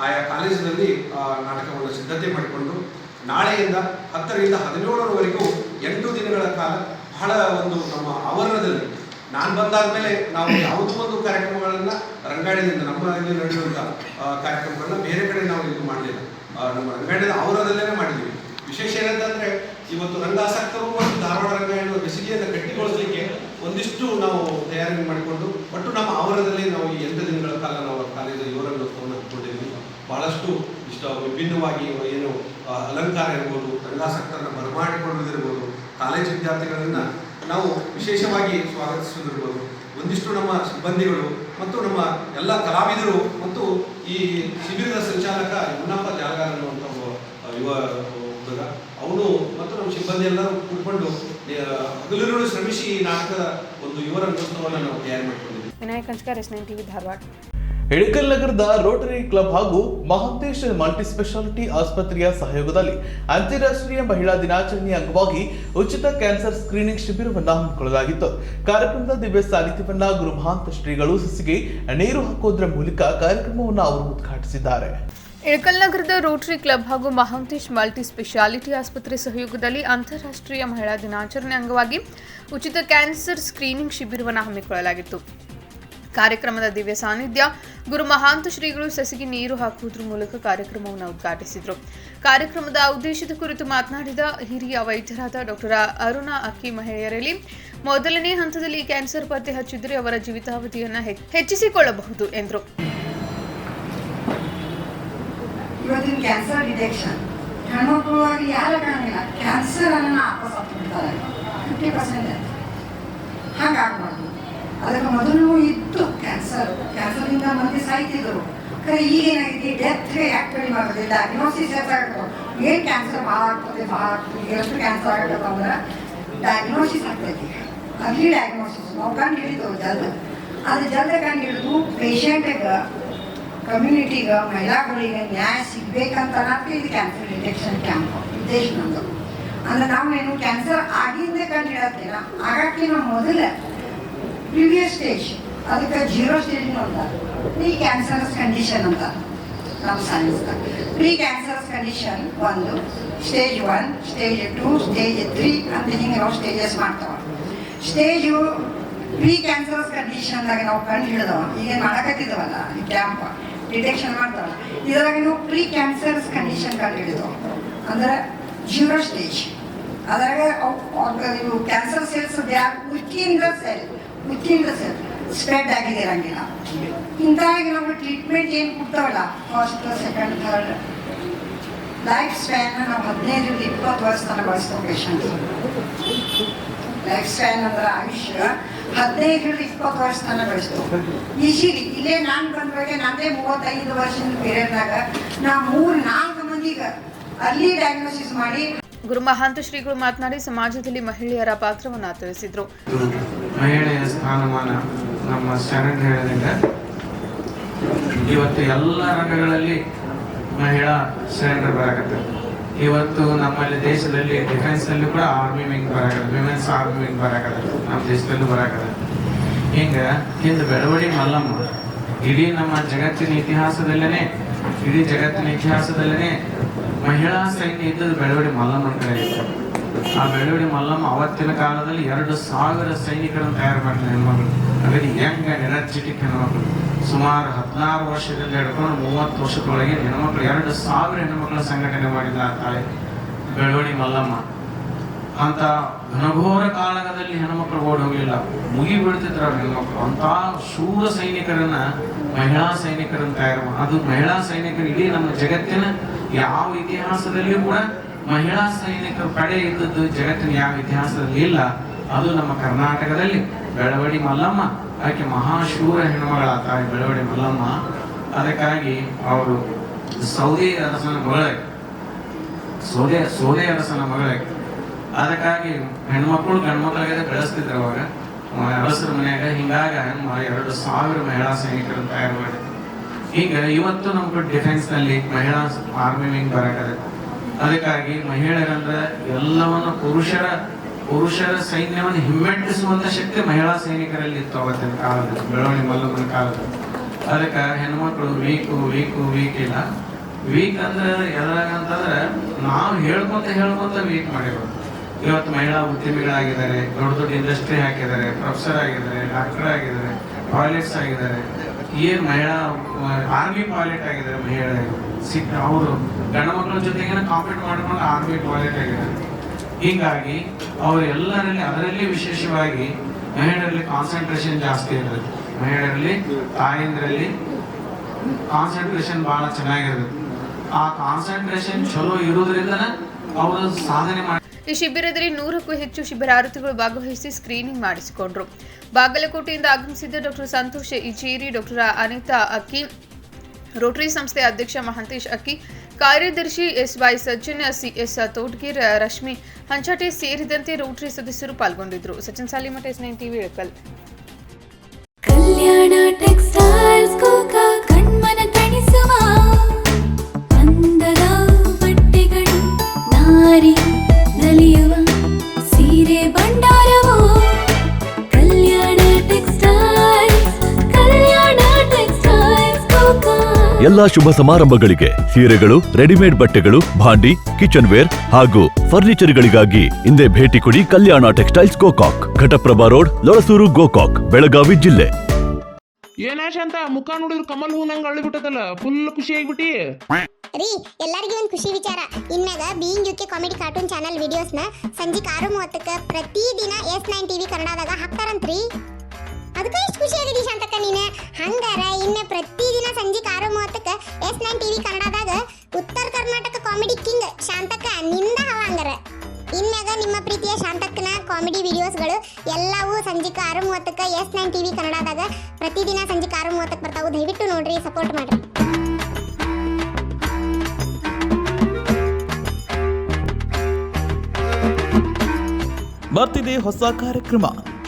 ಆಯಾ ಕಾಲೇಜಿನಲ್ಲಿ ನಾಟಕವನ್ನು ಸಿದ್ಧತೆ ಮಾಡಿಕೊಂಡು ನಾಳೆಯಿಂದ 10ರಿಂದ 17ರವರೆಗೂ 8 ದಿನಗಳ ಕಾಲ ಬಹಳ ಒಂದು ನಮ್ಮ ಆವರಣದಲ್ಲಿ, ನಾನು ಬಂದಾದ ಮೇಲೆ ನಾವು ಯಾವುದೋ ಒಂದು ಕಾರ್ಯಕ್ರಮಗಳನ್ನು ರಂಗಾಯಣದಿಂದ ನಮ್ಮ ಇಲ್ಲಿ ನಡೆಯುವಂಥ ಕಾರ್ಯಕ್ರಮಗಳನ್ನ ಬೇರೆ ಕಡೆ ನಾವು ಇದು ಮಾಡಲಿಲ್ಲ, ನಮ್ಮ ರಂಗಾಯಣದ ಆವರಣದಲ್ಲೇ ಮಾಡಿದ್ದೀವಿ. ವಿಶೇಷ ಏನಂತಂದರೆ, ಇವತ್ತು ರಂಗಾಸಕ್ತರು ಮತ್ತು ಧಾರವಾಡ ರಂಗಾಯಣದ ಬೆಸಿಗೆಯನ್ನು ಗಟ್ಟಿಗೊಳಿಸಲಿಕ್ಕೆ ಒಂದಿಷ್ಟು ನಾವು ತಯಾರಿ ಮಾಡಿಕೊಂಡು ಒಟ್ಟು ನಮ್ಮ ಆವರಣದಲ್ಲಿ ನಾವು ಈ 8 ದಿನಗಳ ಕಾಲ ನಾವು ಕಾಲೇಜಲ್ಲಿ ಯುವ ರಂಗೋತ್ಸವವನ್ನು ಹಮ್ಮಿಕೊಂಡಿದ್ದೀವಿ. ಭಾಳಷ್ಟು ವಿಭಿನ್ನವಾಗಿ ಏನು ಅಲಂಕಾರ ಇರ್ಬೋದು, ರಂಗಾಸಕ್ತರನ್ನು ಬರಮಾಡಿಕೊಳ್ಳೋದಿರ್ಬೋದು, ಕಾಲೇಜು ವಿದ್ಯಾರ್ಥಿಗಳನ್ನು ನಾವು ವಿಶೇಷವಾಗಿ ಸ್ವಾಗತಿಸೋದಿರ್ಬೋದು, ಒಂದಿಷ್ಟು ನಮ್ಮ ಸಿಬ್ಬಂದಿಗಳು ಮತ್ತು ನಮ್ಮ ಎಲ್ಲ ಕಲಾವಿದರು ಮತ್ತು ಈ ಶಿಬಿರದ ಸಂಚಾಲಕ ಯಮುನಪ್ಪ ಜಾಲಗಾರ್ ಅನ್ನುವಂಥ ಯುವ ಹುಡುಗ ಅವನು ಮತ್ತು ನಮ್ಮ ಸಿಬ್ಬಂದಿ ಎಲ್ಲರೂ ಕೂತ್ಕೊಂಡು ಹಗಲಿರುಳು ಶ್ರಮಿಸಿ ಈ ನಾಟಕದ ಒಂದು ಯುವ ರಂಗೋತ್ಸವವನ್ನು ನಾವು ತಯಾರು ಮಾಡಿಕೊಂಡಿದ್ದೀವಿ. ವಿನಾಯಕ್ ಕಂಚಕರ್, ಎಸ್9 ಟಿವಿ, ಧಾರವಾಡ. ಇಳಕಲ್ ನಗರದ ರೋಟರಿ ಕ್ಲಬ್ ಹಾಗೂ ಮಹಾಂತೇಶ್ ಮಲ್ಟಿಸ್ಪೆಷಾಲಿಟಿ ಆಸ್ಪತ್ರೆಯ ಸಹಯೋಗದಲ್ಲಿ ಅಂತಾರಾಷ್ಟ್ರೀಯ ಮಹಿಳಾ ದಿನಾಚರಣೆಯ ಅಂಗವಾಗಿ ಉಚಿತ ಕ್ಯಾನ್ಸರ್ ಸ್ಕ್ರೀನಿಂಗ್ ಶಿಬಿರವನ್ನು ಹಮ್ಮಿಕೊಳ್ಳಲಾಗಿತ್ತು. ಕಾರ್ಯಕ್ರಮದ ದಿವ್ಯ ಸಾನ್ನಿಧ್ಯವನ್ನ ಗುರು ಮಹಾಂತ ಶ್ರೀಗಳು ಸಸಿಗೆ ನೀರು ಹಾಕುವುದರ ಮೂಲಕ ಕಾರ್ಯಕ್ರಮವನ್ನು ಅವರು ಉದ್ಘಾಟಿಸಿದ್ದಾರೆ. ಇಳಕಲ್ ನಗರದ ರೋಟರಿ ಕ್ಲಬ್ ಹಾಗೂ ಮಹಾಂತೇಶ್ ಮಲ್ಟಿ ಸ್ಪೆಷಾಲಿಟಿ ಆಸ್ಪತ್ರೆ ಸಹಯೋಗದಲ್ಲಿ ಅಂತಾರಾಷ್ಟ್ರೀಯ ಮಹಿಳಾ ದಿನಾಚರಣೆ ಅಂಗವಾಗಿ ಉಚಿತ ಕ್ಯಾನ್ಸರ್ ಸ್ಕ್ರೀನಿಂಗ್ ಶಿಬಿರವನ್ನು ಹಮ್ಮಿಕೊಳ್ಳಲಾಗಿತ್ತು. ಕಾರ್ಯಕ್ರಮದ ದಿವ್ಯ ಸಾನ್ನಿಧ್ಯ ಗುರು ಮಹಾಂತ ಶ್ರೀಗಳು ಸಸಿಗೆ ನೀರು ಹಾಕುವುದರ ಮೂಲಕ ಕಾರ್ಯಕ್ರಮವನ್ನು ಉದ್ಘಾಟಿಸಿದರು. ಕಾರ್ಯಕ್ರಮದ ಉದ್ದೇಶದ ಕುರಿತು ಮಾತನಾಡಿದ ಹಿರಿಯ ವೈದ್ಯರಾದ ಡಾಕ್ಟರ್ ಅರುಣಾ ಅಕ್ಕಿ, ಮಹಿಳೆಯರಲ್ಲಿ ಮೊದಲನೇ ಹಂತದಲ್ಲಿ ಕ್ಯಾನ್ಸರ್ ಪತ್ತೆ ಹಚ್ಚಿದರೆ ಅವರ ಜೀವಿತಾವಧಿಯನ್ನು ಹೆಚ್ಚಿಸಿಕೊಳ್ಳಬಹುದು ಎಂದರು. ಇವತ್ತಿನ ಕ್ಯಾನ್ಸರ್ ಡಿಟೆಕ್ಷನ್ ಹೆಣ್ಮಕ್ಳುವಾಗಿ ಯಾರು ಕಾಣಿಲ್ಲ, ಕ್ಯಾನ್ಸರ್ ಅನ್ನ ಆಪಸ್ಬಿಡ್ತಾರೆ 50%. ಹಾಗಾಗ್ಬಾರ್ದು. ಅದಕ್ಕೆ ಮೊದಲು ಇತ್ತು ಕ್ಯಾನ್ಸರಿಂದ ಮಂದಿ ಸಾಯ್ತಿದ್ರು. ಖರೆ ಈಗೇನಾಗಿದೆ, ಡೆತ್ಗೆ ಯಾಕೆ ಕಡಿಮೆ ಆಗುತ್ತೆ, ಡಯಾಗ್ನೋಸಿಸ್ ಹೆಚ್ಚಾಗುತ್ತೆ. ಏನು ಕ್ಯಾನ್ಸರ್ ಭಾಳ ಆಗ್ತದೆ ಎಷ್ಟು ಕ್ಯಾನ್ಸರ್ ಆಗತ್ತೆ ಅಂದ್ರೆ ಡಯಾಗ್ನೋಸಿಸ್ ಆಗ್ತೈತಿ. ಅಲ್ಲಿ ಡಯಾಗ್ನೋಸಿಸ್ ನಾವು ಕಂಡು ಹಿಡಿತೇವೆ ಅದು ಜಲ್ದಿ ಕಂಡು ಹಿಡಿದು ಪೇಷಂಟಿಗೆ, ಕಮ್ಯುನಿಟಿಗೆ, ಮಹಿಳೆಗಳಿಗೆ ನ್ಯಾಯ ಸಿಗ್ಬೇಕಂತ ಇದು ಕ್ಯಾನ್ಸರ್ ಡಿಟೆಕ್ಷನ್ ಕ್ಯಾಂಪ್ ಉದ್ದೇಶ ನಮ್ಮದು. ಅಂದ್ರೆ ನಾವೇನು ಕ್ಯಾನ್ಸರ್ ಆಗಿಂದೇ ಕಂಡು ಹಿಡತ್ತಿಲ್ಲ, ಆಗಕ್ಕಿಂತ ಮೊದಲೇ ಪ್ರಿವಿಯಸ್ ಸ್ಟೇಜ್, ಅದಕ್ಕೆ 0 ಸ್ಟೇಜ್ ಅಂತ ಪ್ರೀ ಕ್ಯಾನ್ಸರಸ್ ಕಂಡೀಷನ್ ಅಂತ ನಮ್ಮ ಸೈನ್ಸ್ದಾಗ. Precancerous condition 1, stage 1, stage 2, stage 3 ಅಂತ ಹಿಂಗೆ ನಾವು ಸ್ಟೇಜಸ್ ಮಾಡ್ತಾವೆ. ಸ್ಟೇಜು ಪ್ರೀ ಕ್ಯಾನ್ಸರಸ್ ಕಂಡೀಷನ್ದಾಗ ನಾವು ಕಂಡು ಹಿಡಿದವ ಈಗ ಮಾಡಕತ್ತಿದ್ದವಲ್ಲ ಈ ಕ್ಯಾಂಪ್ ಡಿಟೆಕ್ಷನ್ ಮಾಡ್ತಾವಲ್ಲ, ಇದ್ರಾಗ ನಾವು ಪ್ರೀ ಕ್ಯಾನ್ಸರಸ್ ಕಂಡೀಷನ್ ಕಂಡು ಹಿಡಿದವ ಅಂದ್ರೆ 0 ಸ್ಟೇಜ್. ಅದ್ರಾಗ ಇವು ಕ್ಯಾನ್ಸರ್ ಸೆಲ್ಸ್ ಉಚ್ಚಿಂದ ಸೆಲ್ ಸ್ಪ್ರೆಡ್ ಆಗಿದೆ ಇರಂಗಿಲ್ಲ. ಇಂಥಾಗಿ ನಾವು ಟ್ರೀಟ್ಮೆಂಟ್ ಏನು ಕೊಡ್ತಾವಲ್ಲ, first, second, third, life span ನಾವು 15-20 ವರ್ಷ ತನಕ ಬಳಸ್ತೇವೆ ಪೇಷಂಟ್. ಲೈಫ್ ಸ್ಪ್ಯಾನ್ ಅಂದ್ರೆ ಆಯುಷ್ಯ 15-20 ವರ್ಷ ತನಕ ಬಳಸ್ತೇವೆ. ಈಸಿಲಿ ಇಲ್ಲೇ ನಾನು ಬಂದ್ರಾಗೆ ನಂದೇ 35 ವರ್ಷದ ಪೀರಿಯಡ್ನಾಗ ನಾ 3-4 ಮಂದಿಗೆ ಅಲ್ಲಿ ಡಯಾಗ್ನೋಸಿಸ್ ಮಾಡಿ. ಗುರು ಮಹಾಂತ ಶ್ರೀಗಳು ಮಾತನಾಡಿ ಸಮಾಜದಲ್ಲಿ ಮಹಿಳೆಯರ ಪಾತ್ರವನ್ನು ತಿಳಿಸಿದರು. ಮಹಿಳೆಯ ಸ್ಥಾನಮಾನ ನಮ್ಮ ಶರಣ ಹೇಳಿದಂಗೆ ಇವತ್ತು ಎಲ್ಲ ರಂಗಗಳಲ್ಲಿ ಮಹಿಳಾ ಶರಣರು ಬರಾಕತ್ತೆ. ಇವತ್ತು ನಮ್ಮಲ್ಲಿ ದೇಶದಲ್ಲಿ ಡಿಫೆನ್ಸಲ್ಲಿ ಕೂಡ ಆರ್ಮಿ ವಿಂಗ್ ಬರಾಕತ್ತೆ, ವಿಮೆನ್ಸ್ ಆರ್ಮಿ ವಿಂಗ್ ಬರಾಕತ್ತೆ, ನಮ್ಮ ದೇಶದಲ್ಲೂ ಬರಾಕತ್ತೆ. ಹಿಂಗೆ ಹಿಂದೆ ಬೆಳವಡಿ ಮಲ್ಲಮ್ಮ ಇಡೀ ನಮ್ಮ ಜಗತ್ತಿನ ಇತಿಹಾಸದಲ್ಲೇ ಮಹಿಳಾ ಸೈನ್ಯ ಇದ್ದದ್ದು ಬೆಳವಡಿ ಮಲ್ಲಮ್ಮನ ಕಡೆ ಇತ್ತು. ಆ ಬೆಳವಡಿ ಮಲ್ಲಮ್ಮ ಅವತ್ತಿನ ಕಾಲದಲ್ಲಿ 2,000 ಸೈನಿಕರನ್ನು ತಯಾರು ಮಾಡ್ತಾರೆ ಹೆಣ್ಮಕ್ಳು. ಅಗದಿ ಯಂಗ್ ಅಂಡ್ ಎನರ್ಜೆಟಿಕ್ ಹೆಣ್ಮಕ್ಳು. ಸುಮಾರು 16 ವರ್ಷದಿಂದ ಹಿಡ್ಕೊಂಡು 30 ವರ್ಷದೊಳಗೆ ಹೆಣ್ಮಕ್ಳು 2,000 ಹೆಣ್ಮಕ್ಳ ಸಂಘಟನೆ ಮಾಡಿದ ತಾಯಿ ಬೆಳವಡಿ ಮಲ್ಲಮ್ಮ. ಅಂತ ಘನಘೋರ ಕಾಳಗದಲ್ಲಿ ಹೆಣ್ಮಕ್ಳು ಓಡಿ ಹೋಗಲಿಲ್ಲ, ಮುಗಿಬಿಡ್ತಿದ್ರು ಅವ್ರ ಹೆಣ್ಮಕ್ಳು. ಅಂತ ಶೂರ ಸೈನಿಕರನ್ನ, ಮಹಿಳಾ ಸೈನಿಕರನ್ನು ತಯಾರು ಮಾಡಿ, ಅದು ಮಹಿಳಾ ಸೈನಿಕರು ಇಡೀ ನಮ್ಮ ಜಗತ್ತಿನ ಯಾವ ಇತಿಹಾಸದಲ್ಲಿಯೂ ಕೂಡ ಮಹಿಳಾ ಸೈನಿಕರು ಪಡೆ ಇದ್ದದ್ದು ಜಗತ್ತಿನ ಯಾವ ಇತಿಹಾಸದಲ್ಲಿ ಇಲ್ಲ. ಅದು ನಮ್ಮ ಕರ್ನಾಟಕದಲ್ಲಿ ಬೆಳವಡಿ ಮಲ್ಲಮ್ಮ. ಆಕೆ ಮಹಾಶೂರ ಹೆಣ್ಮಗಳ ತಾಯಿ ಬೆಳವಡಿ ಮಲ್ಲಮ್ಮ. ಅದಕ್ಕಾಗಿ ಅವರು ಸೌದೆ ಅರಸನ ಮಗಳಾಗಿ ಅದಕ್ಕಾಗಿ ಹೆಣ್ಮಕ್ಳು ಗಂಡ್ಮಕ್ಳಿಗೆ ಬೆಳೆಸ್ತಿದ್ರು ಅವಾಗ ಅರಸರ ಮನೆಯಾಗ. ಹಿಂಗಾಗ 2,000 ಮಹಿಳಾ ಸೈನಿಕರನ್ನು ತಯಾರು ಮಾಡಿದ್ರು. ಈಗ ಇವತ್ತು ನಮ್ಮ ಡಿಫೆನ್ಸ್ನಲ್ಲಿ ಮಹಿಳಾ ಆರ್ಮಿ ವಿಂಗ್ ಬರಾಕದೆ. ಅದಕ್ಕಾಗಿ ಮಹಿಳೆಯರಂದ್ರೆ ಎಲ್ಲವನ್ನು ಪುರುಷರ ಸೈನ್ಯವನ್ನು ಹಿಮ್ಮೆಟ್ಟಿಸುವಂತ ಶಕ್ತಿ ಮಹಿಳಾ ಸೈನಿಕರಲ್ಲಿ ಇತ್ತು ಅವತ್ತಿನ ಕಾಲದಲ್ಲಿ, ಬೆಳವಡಿ ಮಲ್ಲಮ್ಮನ ಕಾಲದಲ್ಲಿ. ಅದಕ್ಕೆ ಹೆಣ್ಮಕ್ಳು ವೀಕ್ ಇಲ್ಲ. ವೀಕ್ ಅಂದ್ರೆ ಎದ್ರಾಗಂತಂದ್ರೆ ನಾವು ಹೇಳ್ಕೊಂತ ವೀಕ್ ಮಾಡಿರೋದು. ಇವತ್ತು ಮಹಿಳಾ ಉದ್ಯಮಿಗಳಾಗಿದ್ದಾರೆ, ದೊಡ್ಡ ಇಂಡಸ್ಟ್ರಿ ಹಾಕಿದ್ದಾರೆ, ಪ್ರೊಫೆಸರ್ ಆಗಿದ್ದಾರೆ, ಡಾಕ್ಟರ್ ಆಗಿದ್ದಾರೆ, ಪೈಲಟ್ಸ್ ಆಗಿದ್ದಾರೆ. ಏನು ಮಹಿಳಾ ಆರ್ಮಿ ಪೈಲಟ್ ಆಗಿದ್ದಾರೆ ಮಹಿಳೆಯರು. ಅವರು ಗಂಡು ಮಕ್ಕಳ ಜೊತೆಗೆ ಕಾಂಪೀಟ್ ಮಾಡ್ಕೊಂಡು ಆರ್ಮಿ ಪೈಲಟ್ ಆಗಿದ್ದಾರೆ. ಹೀಗಾಗಿ ಅವರೆಲ್ಲರಲ್ಲಿ ಅದರಲ್ಲಿ ವಿಶೇಷವಾಗಿ ಮಹಿಳೆಯರಲ್ಲಿ ಕಾನ್ಸಂಟ್ರೇಷನ್ ಜಾಸ್ತಿ ಇರ್ತದೆ. ಮಹಿಳೆಯರಲ್ಲಿ ತಾಯಂದ್ರಲ್ಲಿ ಕಾನ್ಸಂಟ್ರೇಷನ್ ಬಹಳ ಚೆನ್ನಾಗಿರ್ತದೆ. ಆ ಕಾನ್ಸಂಟ್ರೇಷನ್ ಚಲೋ ಇರೋದ್ರಿಂದ ಅವರು ಸಾಧನೆ ಮಾಡಿ. ಈ ಶಿಬಿರದಲ್ಲಿ 100ಕ್ಕೂ ಹೆಚ್ಚು ಶಿಬಿರಾರ್ಥಿಗಳು ಭಾಗವಹಿಸಿ ಸ್ಕ್ರೀನಿಂಗ್ ಮಾಡಿಸಿಕೊಂಡರು. ಬಾಗಲಕೋಟೆಯಿಂದ ಆಗಮಿಸಿದ್ದ ಡಾಕ್ಟರ್ ಸಂತೋಷ್ ಇಚೇರಿ, ಡಾಕ್ಟರ್ ಅನಿತಾ ಅಕ್ಕಿ, ರೋಟರಿ ಸಂಸ್ಥೆ ಅಧ್ಯಕ್ಷ ಮಹಾಂತೇಶ್ ಅಕ್ಕಿ, ಕಾರ್ಯದರ್ಶಿ SY ಸಜ್ಜನ್, CS ತೋಟ್ಗೀರ್, ರಶ್ಮಿ ಹಂಚಾಟೆ ಸೇರಿದಂತೆ ರೋಟರಿ ಸದಸ್ಯರು ಪಾಲ್ಗೊಂಡಿದ್ದರು. Sachin Salimath, S9 TV, Ilkal. Kalyan textiles ಕೋಕಾ ಕಣ್ಮನ ತಣಿಸುವ ಅಂದದ ಬಟ್ಟೆಗಳು, ನಾರಿ ನಲಿಯುವ ಸೀರೆ ಭಂಡಾರವೋ ಕಲ್ಯಾಣ ಟೆಕ್ಸ್ಟೈಲ್ಸ್ ಕೋಕಾ. ಎಲ್ಲಾ ಶುಭ ಸಮಾರಂಭಗಳಿಗೆ ಸೀರೆಗಳು, ರೆಡಿಮೇಡ್ ಬಟ್ಟೆಗಳು, ಭಾಂಡಿ, ಕಿಚನ್ ವೇರ್ ಹಾಗೂ ಫರ್ನಿಚರ್ಗಳಿಗಾಗಿ ಹಿಂದೆ ಭೇಟಿ ಕೊಡಿ ಕಲ್ಯಾಣ ಟೆಕ್ಸ್ಟೈಲ್ಸ್ ಗೋಕಾಕ್, ಘಟಪ್ರಭಾ ರೋಡ್, ಲೊರಸೂರು, ಗೋಕಾಕ್, ಬೆಳಗಾವಿ ಜಿಲ್ಲೆ. ಏನಾಶ ಅಂತ ಮುಖ ನೋಡಿದ್ರು ಕಮಲ್ ಹೂ ನಂಗೆ ಅಳ್ಳಿಬಿಟ್ಟದಲ್ಲ, ಫುಲ್ ಖುಷಿ ಆಗಿಬಿಟ್ಟಿ ರೀ. ಎಲ್ಲರಿಗೂ ಒಂದು ಖುಷಿ ವಿಚಾರ. ಇನ್ಮ್ಯಾಗ being UK comedy cartoon channel ವಿಡಿಯೋಸ್ನ ಸಂಜೆ 6:30ಕ್ಕೆ ಪ್ರತಿದಿನ S9 ಟಿವಿ ಕನ್ನಡದಾಗ ಹಾಕ್ತಾರಂತ್ರಿ. ಅದಕ್ಕೆ ಎಷ್ಟು ಖುಷಿ ಆಗಿದೆ ಶಾಂತಕ್ಕ ನೀನು. ಹಂಗಾರ ಇನ್ನು ಪ್ರತಿದಿನ ಸಂಜೆ 6:30ಕ್ಕೆ S9 ಟಿವಿ ಕನ್ನಡದಾಗ ಉತ್ತರ ಕರ್ನಾಟಕ ಕಾಮಿಡಿ ಕಿಂಗ್ ಶಾಂತಕ್ಕ ನಿಂದ ಹವ. ಹಂಗಾರ ಇನ್ಮ್ಯಾಗ ನಿಮ್ಮ ಪ್ರೀತಿಯ ಶಾಂತಕ್ಕನ ಕಾಮಿಡಿ ವಿಡಿಯೋಸ್ಗಳು ಎಲ್ಲವೂ ಸಂಜೆ 6:30ಕ್ಕೆ S9 ಟಿವಿ ಕನ್ನಡದಾಗ ಪ್ರತಿದಿನ ಸಂಜೆ 6:30ಕ್ಕೆ ಬರ್ತಾವು. ದಯವಿಟ್ಟು ನೋಡ್ರಿ, ಸಪೋರ್ಟ್ ಮಾಡ್ರಿ. ಬರ್ತಿದೆ ಹೊಸ ಕಾರ್ಯಕ್ರಮ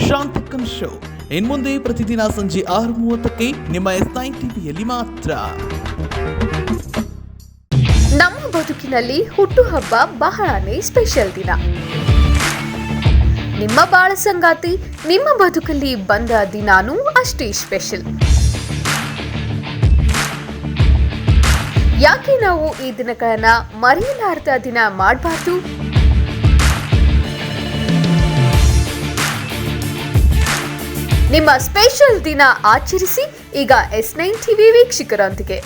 ಶಾಂತಕ್ಕನ್ ಶೋ. ಇನ್ಮುಂದೆ ಪ್ರತಿದಿನ ಸಂಜೆ 6:30ಕ್ಕೆ ನಿಮ್ಮ S9 ಟಿವಿಯಲ್ಲಿ ಮಾತ್ರ. ನಮ್ಮ ಬದುಕಿನಲ್ಲಿ ಹುಟ್ಟುಹಬ್ಬ ಬಹಳನೇ ಸ್ಪೆಷಲ್ ದಿನ. ನಿಮ್ಮ ಬಾಳ ಸಂಗಾತಿ ನಿಮ್ಮ ಬದುಕಲ್ಲಿ ಬಂದ ದಿನಾನೂ ಅಷ್ಟೇ ಸ್ಪೆಷಲ್. ಯಾಕೆ ನಾವು ಈ ದಿನಗಳನ್ನ ಮರೆಯಲಾರದ ದಿನ ಮಾಡಬಾರ್ದು? ನಿಮ್ಮ ಸ್ಪೆಷಲ್ ದಿನ ಆಚರಿಸಿ ಈಗ S9 ಟಿವಿ ವೀಕ್ಷಕರೊಂದಿಗೆ.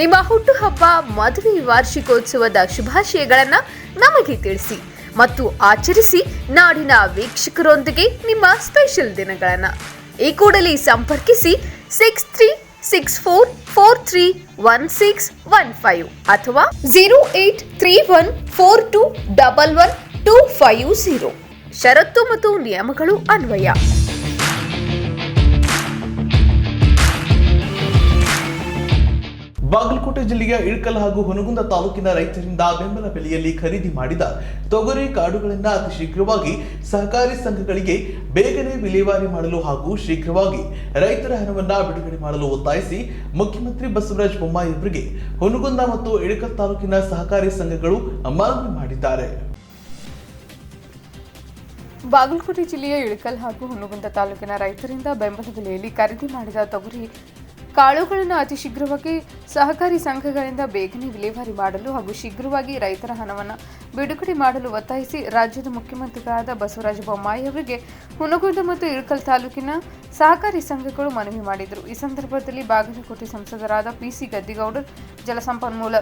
ನಿಮ್ಮ ಹುಟ್ಟುಹಬ್ಬ, ಮದುವೆ, ವಾರ್ಷಿಕೋತ್ಸವದ ಶುಭಾಶಯಗಳನ್ನು ನಮಗೆ ತಿಳಿಸಿ ಮತ್ತು ಆಚರಿಸಿ ನಾಡಿನ ವೀಕ್ಷಕರೊಂದಿಗೆ ನಿಮ್ಮ ಸ್ಪೆಷಲ್ ದಿನಗಳನ್ನು. ಈ ಕೂಡಲೇ ಸಂಪರ್ಕಿಸಿ 6364431615 ಅಥವಾ 08314211250. ಷರತ್ತು ಮತ್ತು ನಿಯಮಗಳು ಅನ್ವಯ. ಬಾಗಲಕೋಟೆ ಜಿಲ್ಲೆಯ ಇಳಕಲ್ ಹಾಗೂ ಹುನಗುಂದ ತಾಲೂಕಿನ ರೈತರಿಂದ ಬೆಂಬಲ ಬೆಲೆಯಲ್ಲಿ ಖರೀದಿ ಮಾಡಿದ ತೊಗರಿ ಕಾಳುಗಳನ್ನು ಅತಿ ಶೀಘ್ರವಾಗಿ ಸಹಕಾರಿ ಸಂಘಗಳಿಗೆ ಬೇಗನೆ ವಿಲೇವಾರಿ ಮಾಡಲು ಹಾಗೂ ಶೀಘ್ರವಾಗಿ ರೈತರ ಹಣವನ್ನು ಬಿಡುಗಡೆ ಮಾಡಲು ಒತ್ತಾಯಿಸಿ ಮುಖ್ಯಮಂತ್ರಿ ಬಸವರಾಜ ಬೊಮ್ಮಾಯಿ ಅವರಿಗೆ ಹುನಗುಂದ ಮತ್ತು ಇಳಕಲ್ ತಾಲೂಕಿನ ಸಹಕಾರಿ ಸಂಘಗಳು ಮನವಿ ಮಾಡಿದ್ದಾರೆ. ಬಾಗಲಕೋಟೆ ಜಿಲ್ಲೆಯ ಇಳಕಲ್ ಹಾಗೂ ಹುನಗುಂದ ತಾಲೂಕಿನ ರೈತರಿಂದ ಬೆಂಬಲ ಬೆಲೆಯಲ್ಲಿ ಖರೀದಿ ಮಾಡಿದ ತೊಗರಿ ಕಾಳುಗಳನ್ನು ಅತಿ ಶೀಘ್ರವಾಗಿ ಸಹಕಾರಿ ಸಂಘಗಳಿಂದ ಬೇಗನೆ ವಿಲೇವಾರಿ ಮಾಡಲು ಹಾಗೂ ಶೀಘ್ರವಾಗಿ ರೈತರ ಹಣವನ್ನು ಬಿಡುಗಡೆ ಮಾಡಲು ಒತ್ತಾಯಿಸಿ ರಾಜ್ಯದ ಮುಖ್ಯಮಂತ್ರಿಗಳಾದ ಬಸವರಾಜ ಬೊಮ್ಮಾಯಿ ಅವರಿಗೆ ಹುನಗುಂದ ಮತ್ತು ಇಳಕಲ್ ತಾಲೂಕಿನ ಸಹಕಾರಿ ಸಂಘಗಳು ಮನವಿ ಮಾಡಿದರು. ಈ ಸಂದರ್ಭದಲ್ಲಿ ಬಾಗಲಕೋಟೆ ಸಂಸದರಾದ PC ಗದ್ದಿಗೌಡರ್, ಜಲಸಂಪನ್ಮೂಲ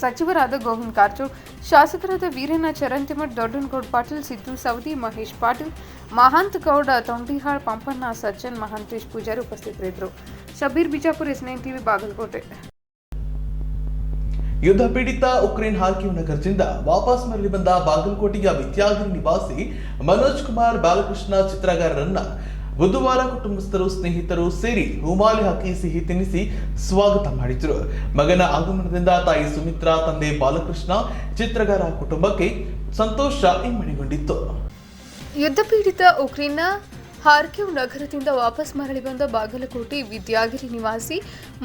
ಸಚಿವರಾದ ಗೋವಿಂದ ಕಾರಜೋಳ, ಶಾಸಕರಾದ ವೀರಣ್ಣ ಚರಂತಿಮಠ್, ದೊಡ್ಡನಗೌಡ ಪಾಟೀಲ್, ಸಿದ್ದು ಸವದಿ, ಮಹೇಶ್ ಪಾಟೀಲ್, ಮಹಾಂತ ಗೌಡ ತೊಂಡಿಹಾಳ್, ಪಂಪಣ್ಣ, ಸಜ್ಜನ್, ಮಹಾಂತೇಶ್ ಪೂಜಾರಿ ಉಪಸ್ಥಿತರಿದ್ದರು. Shabeer Bijapur, S9 TV, Bagalkot. ಯುದ್ಧ ಪೀಡಿತ ಉಕ್ರೇನ್ ಹಾರ್ಕಿವ್ ನಗರದಿಂದ ವಾಪಸ್ ಮರಳಿ ಬಂದ ಬಾಗಲಕೋಟೆಯ ವಿದ್ಯಾಗಿರಿ ನಿವಾಸಿ ಮನೋಜ್ ಕುಮಾರ್ ಬಾಲಕೃಷ್ಣ ಚಿತ್ರಗಾರರನ್ನ ಬುಧವಾರ ಕುಟುಂಬಸ್ಥರು, ಸ್ನೇಹಿತರು ಸೇರಿ ಹೂಮಾಲೆ ಹಾಕಿ ಸಿಹಿ ತಿನ್ನಿಸಿ ಸ್ವಾಗತ ಮಾಡಿದ್ರು. ಮಗನ ಆಗಮನದಿಂದ ತಾಯಿ ಸುಮಿತ್ರಾ, ತಂದೆ ಬಾಲಕೃಷ್ಣ, ಚಿತ್ರಗಾರ ಕುಟುಂಬಕ್ಕೆ ಸಂತೋಷ ಇಮ್ಮಡಿಗೊಂಡಿತ್ತು. ಯುದ್ಧ ಪೀಡಿತ ಉಕ್ರೇನ್ನ ಹಾರ್ಕಿವ್ ನಗರದಿಂದ ವಾಪಸ್ ಮರಳಿ ಬಂದ ಬಾಗಲಕೋಟೆ ವಿದ್ಯಾಗಿರಿ ನಿವಾಸಿ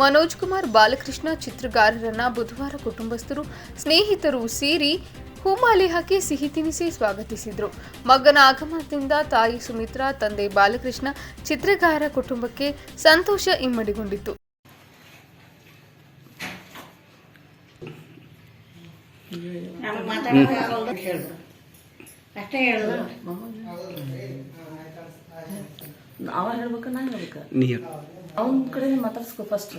ಮನೋಜ್ ಕುಮಾರ್ ಬಾಲಕೃಷ್ಣ ಚಿತ್ರಗಾರರನ್ನ ಬುಧವಾರ ಕುಟುಂಬಸ್ಥರು, ಸ್ನೇಹಿತರು ಸೇರಿ ಹೂಮಾಲೆ ಹಾಕಿ ಸಿಹಿ ತಿನ್ನಿಸಿ ಸ್ವಾಗತಿಸಿದರು. ಮಗನ ಆಗಮನದಿಂದ ತಾಯಿ ಸುಮಿತ್ರಾ, ತಂದೆ ಬಾಲಕೃಷ್ಣ, ಚಿತ್ರಗಾರ ಕುಟುಂಬಕ್ಕೆ ಸಂತೋಷ ಇಮ್ಮಡಿಗೊಂಡಿತ್ತು. ಅವ ಹೇಳ್ಬೇಕು, ನಾ ಹೇಳ್ಬೇಕು. ಅವನ ಕಡೆ ಮಾತಾಡ್ಸ್ಕೊ ಫಸ್ಟ್.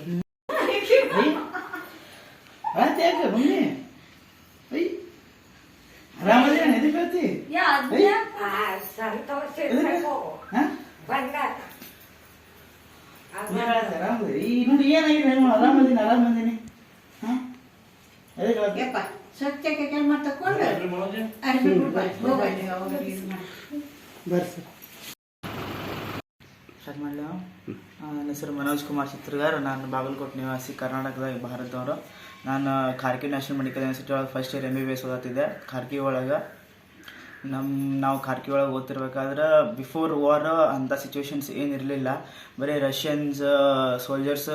ನೋಡಿ ಏನಾಗಿದೆ, ಆರಾಮದೀನಿ. ಸ್ವಚ್ಛಕ್ಕೆ ಕೆಲಸ ತಕೊಂಡು ಸ್ಟಾರ್ಟ್ ಮಾಡಲ. ನನ್ನ ಹೆಸರು ಮನೋಜ್ ಕುಮಾರ್ ಚಿತ್ರಗಾರ. ನಾನು ಬಾಗಲಕೋಟೆ ನಿವಾಸಿ, ಕರ್ನಾಟಕದಾಗ ಭಾರತದವರು. ನಾನು ಖಾರ್ಕಿ ನ್ಯಾಷನಲ್ ಮೆಡಿಕಲ್ ಯೂನಿವರ್ಸಿಟಿ ಒಳಗೆ ಫಸ್ಟ್ ಇಯರ್ MBBS ಓದತ್ತಿದ್ದೆ. ಖಾರ್ಕಿ ಒಳಗೆ ನಾವು ಖಾರ್ಕಿ ಒಳಗೆ ಓದ್ತಿರ್ಬೇಕಾದ್ರೆ ಬಿಫೋರ್ ವಾರ್ ಅಂಥ ಸಿಚುವೇಶನ್ಸ್ ಏನಿರಲಿಲ್ಲ. ಬರೀ ರಷ್ಯನ್ಸ್ ಸೋಲ್ಜರ್ಸ್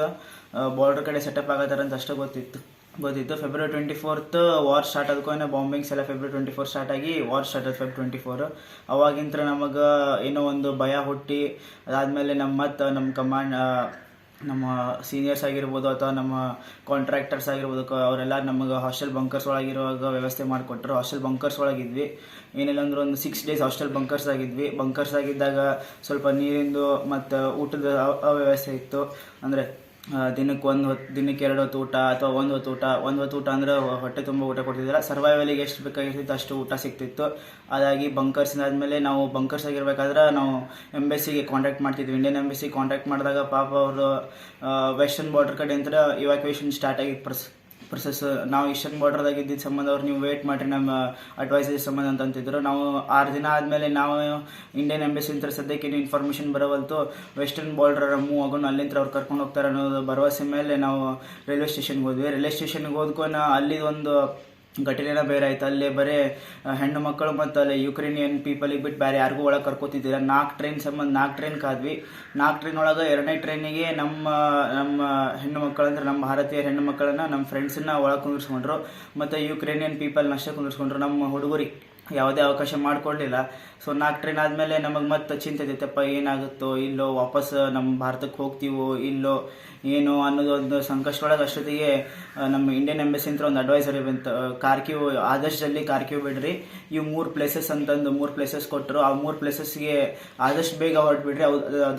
ಬಾರ್ಡರ್ ಕಡೆ ಸೆಟಪ್ ಆಗತ್ತಾರ ಅಂತ ಅಷ್ಟೇ ಗೊತ್ತಿತ್ತು. February 24th ವಾರ್ ಸ್ಟಾರ್ಟ್ ಆದ್ಕೋನೆ ಬಾಂಬಿಂಗ್ಸ್ ಎಲ್ಲ February 24 ಸ್ಟಾರ್ಟ್ ಆಗಿ ವಾರ್ ಸ್ಟಾರ್ಟ್ ಆಯ್ತು February 24. ಅವಾಗಿಂತ ನಮಗೆ ಏನೋ ಒಂದು ಭಯ ಹುಟ್ಟಿ ಅದಾದಮೇಲೆ ನಮ್ಮ ಸೀನಿಯರ್ಸ್ ಆಗಿರ್ಬೋದು ಅಥವಾ ನಮ್ಮ ಕಾಂಟ್ರಾಕ್ಟರ್ಸ್ ಆಗಿರ್ಬೋದು ಅವರೆಲ್ಲ ನಮಗೆ ಹಾಸ್ಟೆಲ್ ಬಂಕರ್ಸ್ ಒಳಗಿರುವಾಗ ವ್ಯವಸ್ಥೆ ಮಾಡಿಕೊಟ್ರು. ಹಾಸ್ಟೆಲ್ ಬಂಕರ್ಸ್ ಒಳಗಿದ್ವಿ. ಏನಿಲ್ಲ ಅಂದ್ರೆ ಒಂದು 6 days ಹಾಸ್ಟೆಲ್ ಬಂಕರ್ಸ್ ಆಗಿದ್ವಿ. ಬಂಕರ್ಸ್ ಆಗಿದ್ದಾಗ ಸ್ವಲ್ಪ ನೀರಿಂದು ಮತ್ತು ಊಟದ ಅವ್ಯವಸ್ಥೆ ಇತ್ತು. ಅಂದರೆ ದಿನಕ್ಕೆ 1 ಹೊತ್ತು, ದಿನಕ್ಕೆ 2 ಹೊತ್ತು ಊಟ ಅಥವಾ 1 ಹೊತ್ತು ಊಟ ಅಂದರೆ ಹೊಟ್ಟೆ ತುಂಬ ಊಟ ಕೊಡ್ತಿದ್ದಿಲ್ಲ. ಸರ್ವೈವಲಿಗೆ ಎಷ್ಟು ಬೇಕಾಗಿರ್ತಿತ್ತು ಅಷ್ಟು ಊಟ ಸಿಗ್ತಿತ್ತು. ಅದಾಗಿ ಬಂಕರ್ಸ್ನಾದ್ಮೇಲೆ ನಾವು ಬಂಕರ್ಸ್ ಆಗಿರ್ಬೇಕಾದ್ರೆ ನಾವು ಎಂಬೆಸಿಗೆ ಕಾಂಟ್ಯಾಕ್ಟ್ ಮಾಡ್ತಿದ್ವಿ. ಇಂಡಿಯನ್ ಎಂಬೆಸಿಗೆ ಕಾಂಟ್ಯಾಕ್ಟ್ ಮಾಡಿದಾಗ ಪಾಪ ಅವರು ವೆಸ್ಟರ್ನ್ ಬಾರ್ಡರ್ ಕಡೆ ಅಂತ ಇವ್ಯಾಕ್ಯುಯೇಷನ್ ಸ್ಟಾರ್ಟ್ ಆಗಿದ್ದು ಪ್ರೊಸೆಸ್. ನಾವು ಈಸ್ಟರ್ನ್ ಬಾರ್ಡರ್ದಾಗ ಇದ್ದಿದ್ದ ಸಂಬಂಧ ಅವ್ರು ನೀವು ವೇಟ್ ಮಾಡಿರಿ ನಮ್ಮ ಅಡ್ವೈಸರಿ ಸಂಬಂಧ ಅಂತಿದ್ರು. ನಾವು 6 ದಿನ ಆದಮೇಲೆ ನಾವು ಇಂಡಿಯನ್ ಎಂಬೆಸಿ ಅಂತ ಸದ್ಯಕ್ಕೆ ಏನು ಇನ್ಫಾರ್ಮೇಷನ್ ಬರೋವಲ್ತು, ವೆಸ್ಟರ್ನ್ ಬಾರ್ಡರ್ ಮೂವ್ ಆಗೋಣ ಅಲ್ಲಿಂದ ಅವ್ರು ಕರ್ಕೊಂಡು ಹೋಗ್ತಾರೆ ಅನ್ನೋದು ಭರವಸೆ ಮೇಲೆ ನಾವು ರೈಲ್ವೆ ಸ್ಟೇಷನ್ಗೆ ಹೋದ್ವಿ. ರೈಲ್ವೆ ಸ್ಟೇಷನ್ಗೆ ಹೋದ್ಕೊಂಡು ಅಲ್ಲಿ ಒಂದು ಘಟನೆನ ಬೇರೆ ಆಯ್ತು. ಅಲ್ಲಿ ಬರೀ ಹೆಣ್ಣು ಮಕ್ಕಳು ಮತ್ತು ಅಲ್ಲಿ ಯುಕ್ರೇನಿಯನ್ ಪೀಪಲಿಗೆ ಬಿಟ್ಟು ಬೇರೆ ಯಾರಿಗೂ ಒಳಗೆ ಕರ್ಕೋತಿದ್ದಿಲ್ಲ. 4 ಟ್ರೈನ್ ಸಂಬಂಧ 4 ಟ್ರೈನ್ ಕಾದ್ವಿ. 4 ಟ್ರೈನ್ ಒಳಗೆ 2ನೇ ಟ್ರೈನಿಗೆ ನಮ್ಮ ಹೆಣ್ಣು ಮಕ್ಕಳು ಅಂದರೆ ನಮ್ಮ ಭಾರತೀಯ ಹೆಣ್ಣು ಮಕ್ಕಳನ್ನು ನಮ್ಮ ಫ್ರೆಂಡ್ಸನ್ನ ಒಳಗೆ ಕುಂದಿರ್ಸ್ಕೊಂಡ್ರು ಮತ್ತು ಯುಕ್ರೇನಿಯನ್ ಪೀಪಲ್ನ ಅಷ್ಟೇ ಕುಂದಿರ್ಸ್ಕೊಂಡ್ರು. ನಮ್ಮ ಹುಡುಗರಿಗೆ ಯಾವುದೇ ಅವಕಾಶ ಮಾಡಿಕೊಡ್ಲಿಲ್ಲ. ಸೊ 4 ಟ್ರೈನ್ ಆದಮೇಲೆ ನಮಗೆ ಮತ್ತೆ ಚಿಂತೆ ಇತ್ತಪ್ಪ, ಏನಾಗುತ್ತೋ ಇಲ್ಲೋ, ವಾಪಸ್ ನಮ್ಮ ಭಾರತಕ್ಕೆ ಹೋಗ್ತೀವೋ ಇಲ್ಲೋ ಏನೋ ಅನ್ನೋದು ಒಂದು ಸಂಕಷ್ಟೊಳಗೆ ಅಷ್ಟೊತ್ತಿಗೆ ನಮ್ಮ ಇಂಡಿಯನ್ ಎಂಬೆಸಿ ಅಂತ ಒಂದು ಅಡ್ವೈಸರಿ ಬಂತು. ಕಾರ್ಕ್ಯೂ ಆದಷ್ಟು ಜಲ್ದಿ ಕಾರ್ಕ್ಯೂ ಬಿಡ್ರಿ, ಇವು 3 ಪ್ಲೇಸಸ್ ಅಂತಂದು 3 ಪ್ಲೇಸಸ್ ಕೊಟ್ಟರು. ಆ 3 ಪ್ಲೇಸಸ್ಗೆ ಆದಷ್ಟು ಬೇಗ ಹೊರಟ್ಬಿಡ್ರಿ.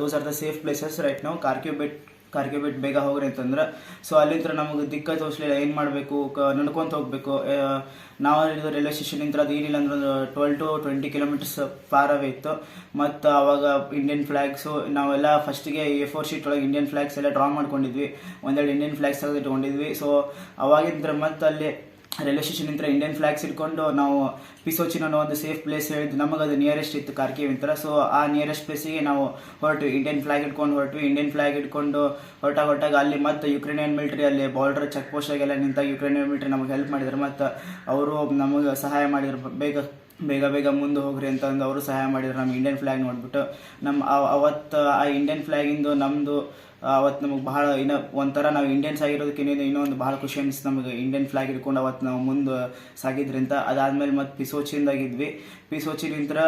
Those are the safe places right ನಾವು. ಕಾರ್ಕ್ಯೂ ಬಿಟ್ಟು ಬೇಗ ಹೋಗ್ರಿ ಅಂತಂದ್ರೆ ಸೊ ಅಲ್ಲಿಂದ ನಮಗೆ ದಿಕ್ಕ ತೋರಿಸಲಿಲ್ಲ, ಏನು ಮಾಡಬೇಕು, ನಡ್ಕೊತ ಹೋಗ್ಬೇಕು. ನಾವು ರೈಲ್ವೆ ಸ್ಟೇಷನಿಂದ ಅದು ಏನಿಲ್ಲ ಅಂದ್ರೆ ಒಂದು 12 to 20 kilometers ಫಾರ್ ಅವೇ ಇತ್ತು. ಮತ್ತು ಆವಾಗ ಇಂಡಿಯನ್ ಫ್ಲ್ಯಾಗ್ಸು ನಾವೆಲ್ಲ ಫಸ್ಟಿಗೆ A4 ಶೀಟ್ ಒಳಗೆ ಇಂಡಿಯನ್ ಫ್ಲ್ಯಾಗ್ಸ್ ಎಲ್ಲ ಡ್ರಾ ಮಾಡ್ಕೊಂಡಿದ್ವಿ. 1-2 ಇಂಡಿಯನ್ ಫ್ಲ್ಯಾಗ್ಸ್ ತೆಗೆದು ಇಟ್ಕೊಂಡಿದ್ವಿ. ಸೊ ಅವಾಗಿಂದ ಮತ್ತು ಅಲ್ಲಿ ರೈಲ್ವೆ ಸ್ಟೇಷನಿಂದ ಇಂಡಿಯನ್ ಫ್ಲ್ಯಾಗ್ಸ್ ಇಟ್ಕೊಂಡು ನಾವು ಪಿಸೋಚಿನ್ ಅನ್ನೋ ಒಂದು ಸೇಫ್ ಪ್ಲೇಸ್ ಹೇಳಿದ್ದು. ನಮಗೆ ಅದು ನಿಯರೆಸ್ಟ್ ಇತ್ತು ಕಾರ್ಕಿ ಅಂತ. ಸೊ ಆ ನಿಯರೆಸ್ಟ್ ಪ್ಲೇಸಿಗೆ ನಾವು ಹೊರಟ್ವಿ. ಇಂಡಿಯನ್ ಫ್ಲ್ಯಾಗ್ ಇಟ್ಕೊಂಡು ಹೊರಟ್ವಿ. ಇಂಡಿಯನ್ ಫ್ಲ್ಯಾಗ್ ಇಟ್ಕೊಂಡು ಹೊರಟಾಗ ಅಲ್ಲಿ ಮತ್ತು ಯುಕ್ರೇನಿಯನ್ ಮಿಲಿಟರಿ ಅಲ್ಲಿ ಬಾರ್ಡರ್ ಚೆಕ್ ಪೋಸ್ಟಾಗೆಲ್ಲ ನಿಂತಾಗ ಯುಕ್ರೇನಿಯನ್ ಮಿಲಿಟರಿ ನಮಗೆ ಹೆಲ್ಪ್ ಮಾಡಿದ್ರು. ಮತ್ತು ಅವರು ನಮಗೆ ಸಹಾಯ ಮಾಡಿದ್ರು, ಬೇಗ ಮುಂದೆ ಹೋಗ್ರಿ ಅಂತಂದು ಅವರು ಸಹಾಯ ಮಾಡಿದ್ರು. ನಮ್ಮ ಇಂಡಿಯನ್ ಫ್ಲ್ಯಾಗ್ ನೋಡಿಬಿಟ್ಟು ಅವತ್ತು ಆ ಇಂಡಿಯನ್ ಫ್ಲ್ಯಾಗಿಂದು ನಮ್ಮದು ಅವತ್ತು ನಮಗೆ ಭಾಳ ಒಂಥರ ನಾವು ಇಂಡಿಯನ್ಸ್ ಆಗಿರೋದಕ್ಕೆ ಇನ್ನೊಂದು ಭಾಳ ಖುಷಿ ಅನಿಸ್ತು ನಮಗೆ. ಇಂಡಿಯನ್ ಫ್ಲ್ಯಾಗ್ ಹಿಡ್ಕೊಂಡು ಅವತ್ತು ನಾವು ಮುಂದೆ ಸಾಗಿದ್ರಿಂದ. ಅದಾದಮೇಲೆ ಮತ್ತು ಪಿಸೋಚಿಂದಾಗಿದ್ವಿ. ಪಿಸೋಚಿನಿಂದ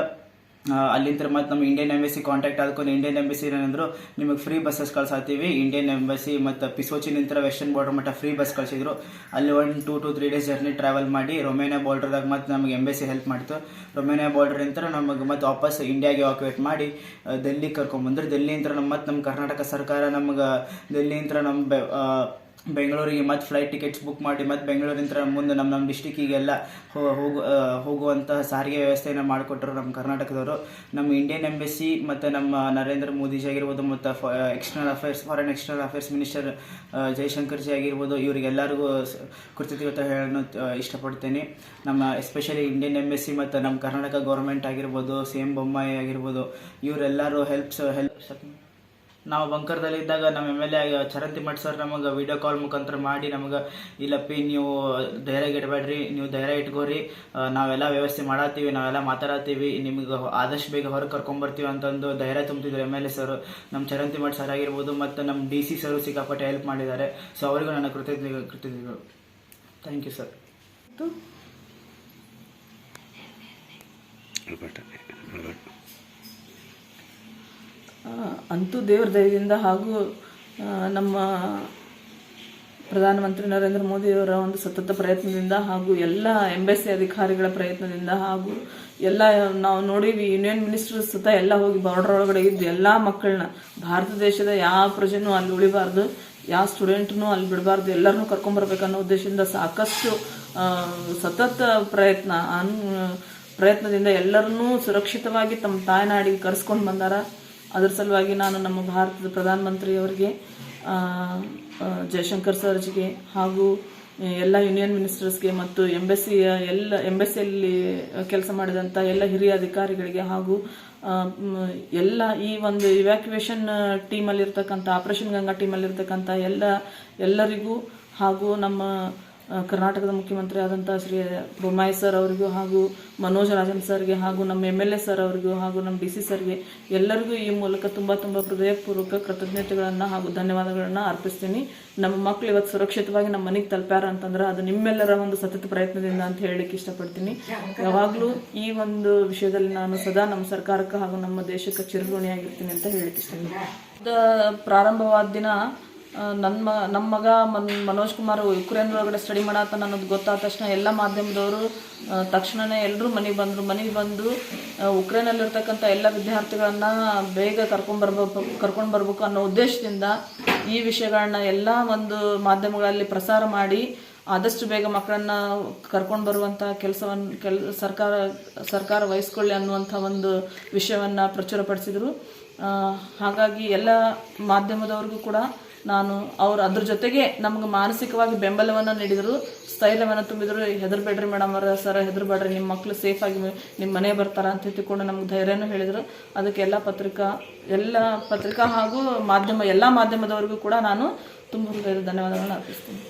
ಅಲ್ಲಿಂದ ಮತ್ತು ನಮ್ಮ ಇಂಡಿಯನ್ ಎಂಬೆಸಿ ಕಾಂಟ್ಯಾಕ್ಟ್ ಆದ್ಕೊಂಡು ಇಂಡಿಯನ್ ಎಂಬೆಸಿ ಏನಂದ್ರು, ನಿಮಗೆ ಫ್ರೀ ಬಸ್ಸಸ್ ಕಳ್ಸಾತೀವಿ. ಇಂಡಿಯನ್ ಎಂಬೆಸಿ ಮತ್ತು ಪಿಸೋಚಿನಿಂದ ವೆಸ್ಟರ್ನ್ ಬಾರ್ಡರ್ ಮಟ್ಟ ಫ್ರೀ ಬಸ್ ಕಳಿಸಿದ್ರು. ಅಲ್ಲಿ 1 to 3 days ಜರ್ನಿ ಟ್ರಾವೆಲ್ ಮಾಡಿ ರೊಮೇನಿಯಾ ಬಾರ್ಡರ್ದಾಗ ಮತ್ತು ನಮಗೆ ಎಂಬೆಸಿ ಹೆಲ್ಪ್ ಮಾಡ್ತು. ರೊಮೇನಿಯಾ ಬಾರ್ಡರ್ ನಮಗೆ ಮತ್ತು ವಾಪಸ್ ಇಂಡಿಯಾಗೆ ಎವಾಕ್ಯುವೇಟ್ ಮಾಡಿ ಡೆಲ್ಲಿಗೆ ಕರ್ಕೊಂಡ್ಬಂದ್ರು. ಡೆಲ್ಲಿಂದ ನಮ್ಮ ಕರ್ನಾಟಕ ಸರ್ಕಾರ ನಮಗೆ ಡೆಲ್ಲಿಂದ ಬೆಂಗಳೂರಿಗೆ ಮತ್ತು ಫ್ಲೈಟ್ ಟಿಕೆಟ್ಸ್ ಬುಕ್ ಮಾಡಿ ಮತ್ತು ಬೆಂಗಳೂರಿಂದ ಮುಂದೆ ನಮ್ಮ ಡಿಸ್ಟಿಕ್ಕಿಗೆಲ್ಲ ಹೋಗುವಂಥ ಸಾರಿಗೆ ವ್ಯವಸ್ಥೆಯನ್ನು ಮಾಡಿಕೊಟ್ರು ನಮ್ಮ ಕರ್ನಾಟಕದವರು. ನಮ್ಮ ಇಂಡಿಯನ್ ಎಂಬೆಸಿ ಮತ್ತು ನಮ್ಮ ನರೇಂದ್ರ ಮೋದಿಜಿ ಆಗಿರ್ಬೋದು ಮತ್ತು foreign external affairs minister Jaishankar G ಆಗಿರ್ಬೋದು, ಇವರಿಗೆಲ್ಲರಿಗೂ ಕೃತಜ್ಞತೆ ಹೇಳಲು ಇಷ್ಟಪಡ್ತೇನೆ. ನಮ್ಮ ಎಸ್ಪೆಷಲಿ ಇಂಡಿಯನ್ ಎಂಬೆಸಿ ಮತ್ತು ನಮ್ಮ ಕರ್ನಾಟಕ ಗೌರ್ಮೆಂಟ್ ಆಗಿರ್ಬೋದು, CM ಬೊಮ್ಮಾಯಿ ಆಗಿರ್ಬೋದು, ಇವರೆಲ್ಲರೂ ನಾವು ಬಂಕರ್ದಲ್ಲಿದ್ದಾಗ ನಮ್ಮ MLA ಚರಂತಿ ಮಠ್ ಸರ್ ನಮಗೆ ವಿಡಿಯೋ ಕಾಲ್ ಮುಖಾಂತರ ಮಾಡಿ ನಮಗೆ, ಇಲ್ಲಪ್ಪಿ ನೀವು ಧೈರ್ಯ ಇಡಬೇಡ್ರಿ, ನೀವು ಧೈರ್ಯ ಇಟ್ಕೋರಿ, ನಾವೆಲ್ಲ ವ್ಯವಸ್ಥೆ ಮಾಡತ್ತೀವಿ, ನಾವೆಲ್ಲ ಮಾತಾಡತ್ತೀವಿ, ನಿಮಗೆ ಆದಷ್ಟು ಬೇಗ ಹೊರಗೆ ಕರ್ಕೊಂಬರ್ತೀವಿ ಅಂತಂದು ಧೈರ್ಯ ತುಂಬ್ತಿದ್ರು MLA ಸರ್. ನಮ್ಮ ಚರಂತಿ ಮಠ್ ಸರ್ ಆಗಿರ್ಬೋದು ಮತ್ತು ನಮ್ಮ DC ಸರು ಸಿಕ್ಕಾಪಟ್ಟೆ ಹೆಲ್ಪ್ ಮಾಡಿದ್ದಾರೆ. ಸೊ ಅವರಿಗೂ ನನ್ನ ಕೃತಜ್ಞತೆಗಳು. Thank you sir. ಅಂತೂ ದೇವ್ರ ದಯದಿಂದ ಹಾಗೂ ನಮ್ಮ ಪ್ರಧಾನಮಂತ್ರಿ ನರೇಂದ್ರ ಮೋದಿಯವರ ಒಂದು ಸತತ ಪ್ರಯತ್ನದಿಂದ ಹಾಗೂ ಎಲ್ಲ ಎಂಬೆಸಿ ಅಧಿಕಾರಿಗಳ ಪ್ರಯತ್ನದಿಂದ ಹಾಗೂ ಎಲ್ಲ ನಾವು ನೋಡೀವಿ, ಯೂನಿಯನ್ ಮಿನಿಸ್ಟರ್ ಸುತ್ತ ಎಲ್ಲ ಹೋಗಿ ಬಾರ್ಡರ್ ಒಳಗಡೆ ಇದ್ದು ಎಲ್ಲ ಮಕ್ಕಳನ್ನ, ಭಾರತ ದೇಶದ ಯಾವ ಪ್ರಜೆನೂ ಅಲ್ಲಿ ಉಳಿಬಾರ್ದು, ಯಾವ ಸ್ಟೂಡೆಂಟ್ನೂ ಅಲ್ಲಿ ಬಿಡಬಾರ್ದು, ಎಲ್ಲರನ್ನೂ ಕರ್ಕೊಂಬರ್ಬೇಕನ್ನೋ ಉದ್ದೇಶದಿಂದ ಸಾಕಷ್ಟು ಸತತ ಪ್ರಯತ್ನದಿಂದ ಎಲ್ಲರನ್ನೂ ಸುರಕ್ಷಿತವಾಗಿ ತಮ್ಮ ತಾಯ್ನಾಡಿಗೆ ಕರೆಸ್ಕೊಂಡು ಬಂದಾರ. ಅದರ ಸಲುವಾಗಿ ನಾನು ನಮ್ಮ ಭಾರತದ ಪ್ರಧಾನಮಂತ್ರಿಯವರಿಗೆ, ಜಯಶಂಕರ್ ಸರ್ಜಿಗೆ ಹಾಗೂ ಎಲ್ಲ ಯೂನಿಯನ್ ಮಿನಿಸ್ಟರ್ಸ್ಗೆ ಮತ್ತು ಎಂಬೆಸಿಯಲ್ಲಿ ಕೆಲಸ ಮಾಡಿದಂಥ ಎಲ್ಲ ಹಿರಿಯ ಅಧಿಕಾರಿಗಳಿಗೆ ಹಾಗೂ ಎಲ್ಲ ಈ ಒಂದು ಇವ್ಯಾಕ್ಯುವೇಷನ್ ಟೀಮಲ್ಲಿರ್ತಕ್ಕಂಥ, ಆಪರೇಷನ್ ಗಂಗಾ ಟೀಮಲ್ಲಿರ್ತಕ್ಕಂಥ ಎಲ್ಲರಿಗೂ ಹಾಗೂ ನಮ್ಮ ಕರ್ನಾಟಕದ ಮುಖ್ಯಮಂತ್ರಿ ಆದಂಥ ಶ್ರೀ ಬೊಮ್ಮಾಯಿ ಸರ್ ಅವರಿಗೂ ಹಾಗೂ ಮನೋಜ್ ರಾಜನ್ ಸರ್ಗೆ ಹಾಗೂ ನಮ್ಮ MLA ಸರ್ ಅವರಿಗೂ ಹಾಗೂ ನಮ್ಮ DC ಸರ್ಗೆ ಎಲ್ಲರಿಗೂ ಈ ಮೂಲಕ ತುಂಬ ಹೃದಯಪೂರ್ವಕ ಕೃತಜ್ಞತೆಗಳನ್ನು ಹಾಗೂ ಧನ್ಯವಾದಗಳನ್ನು ಅರ್ಪಿಸ್ತೀನಿ. ನಮ್ಮ ಮಕ್ಕಳು ಇವತ್ತು ಸುರಕ್ಷಿತವಾಗಿ ನಮ್ಮ ಮನೆಗೆ ತಲುಪ್ಯಾರ ಅಂತಂದ್ರೆ ಅದು ನಿಮ್ಮೆಲ್ಲರ ಒಂದು ಸತತ ಪ್ರಯತ್ನದಿಂದ ಅಂತ ಹೇಳಲಿಕ್ಕೆ ಇಷ್ಟಪಡ್ತೀನಿ. ಯಾವಾಗಲೂ ಈ ಒಂದು ವಿಷಯದಲ್ಲಿ ನಾನು ಸದಾ ನಮ್ಮ ಸರ್ಕಾರಕ್ಕೆ ಹಾಗೂ ನಮ್ಮ ದೇಶಕ್ಕೆ ಚಿರಋಣಿಯಾಗಿರ್ತೀನಿ ಅಂತ ಹೇಳಲಿಕ್ಕೆ ಇಷ್ಟಪಡ್ತೀನಿ. ಪ್ರಾರಂಭವಾದ ದಿನ ನಮ್ಮ ಮಗ ಮನೋಜ್ ಕುಮಾರ್ ಯುಕ್ರೇನ್ ಒಳಗಡೆ ಸ್ಟಡಿ ಮಾಡತ್ತ ಅನ್ನೋದು ಗೊತ್ತಾದ ತಕ್ಷಣ ಎಲ್ಲ ಮಾಧ್ಯಮದವರು ತಕ್ಷಣವೇ ಎಲ್ಲರೂ ಮನೆಗೆ ಬಂದು ಉಕ್ರೇನಲ್ಲಿರ್ತಕ್ಕಂಥ ಎಲ್ಲ ವಿದ್ಯಾರ್ಥಿಗಳನ್ನು ಬೇಗ ಕರ್ಕೊಂಡು ಬರ್ಬೇಕು ಅನ್ನೋ ಉದ್ದೇಶದಿಂದ ಈ ವಿಷಯಗಳನ್ನ ಎಲ್ಲ ಒಂದು ಮಾಧ್ಯಮಗಳಲ್ಲಿ ಪ್ರಸಾರ ಮಾಡಿ ಆದಷ್ಟು ಬೇಗ ಮಕ್ಕಳನ್ನು ಕರ್ಕೊಂಡು ಬರುವಂಥ ಕೆಲಸವನ್ನು ಸರ್ಕಾರ ವಹಿಸ್ಕೊಳ್ಳಿ ಅನ್ನುವಂಥ ಒಂದು ವಿಷಯವನ್ನು ಪ್ರಚುರಪಡಿಸಿದರು. ಹಾಗಾಗಿ ಎಲ್ಲ ಮಾಧ್ಯಮದವ್ರಿಗೂ ಕೂಡ ನಾನು ಅದ್ರ ಜೊತೆಗೆ ನಮ್ಗೆ ಮಾನಸಿಕವಾಗಿ ಬೆಂಬಲವನ್ನು ನೀಡಿದರು, ಸ್ಥೈರ್ಯವನ್ನು ತುಂಬಿದರು. ಹೆದರ್ಬೇಡ್ರಿ ಮೇಡಮ್ ಅವರ ಸರ್, ಹೆದರ್ಬೇಡ್ರಿ, ನಿಮ್ಮ ಮಕ್ಕಳು ಸೇಫಾಗಿ ನಿಮ್ಮ ಮನೆ ಬರ್ತಾರ ಅಂತ ತಿಳ್ಕೊಂಡು ನಮ್ಗೆ ಧೈರ್ಯನೂ ಹೇಳಿದರು. ಅದಕ್ಕೆ ಎಲ್ಲ ಪತ್ರಿಕಾ ಹಾಗೂ ಎಲ್ಲ ಮಾಧ್ಯಮದವರಿಗೂ ಕೂಡ ನಾನು ತುಂಬ ಹೃದಯದ ಧನ್ಯವಾದಗಳನ್ನು ಅರ್ಪಿಸ್ತೀನಿ.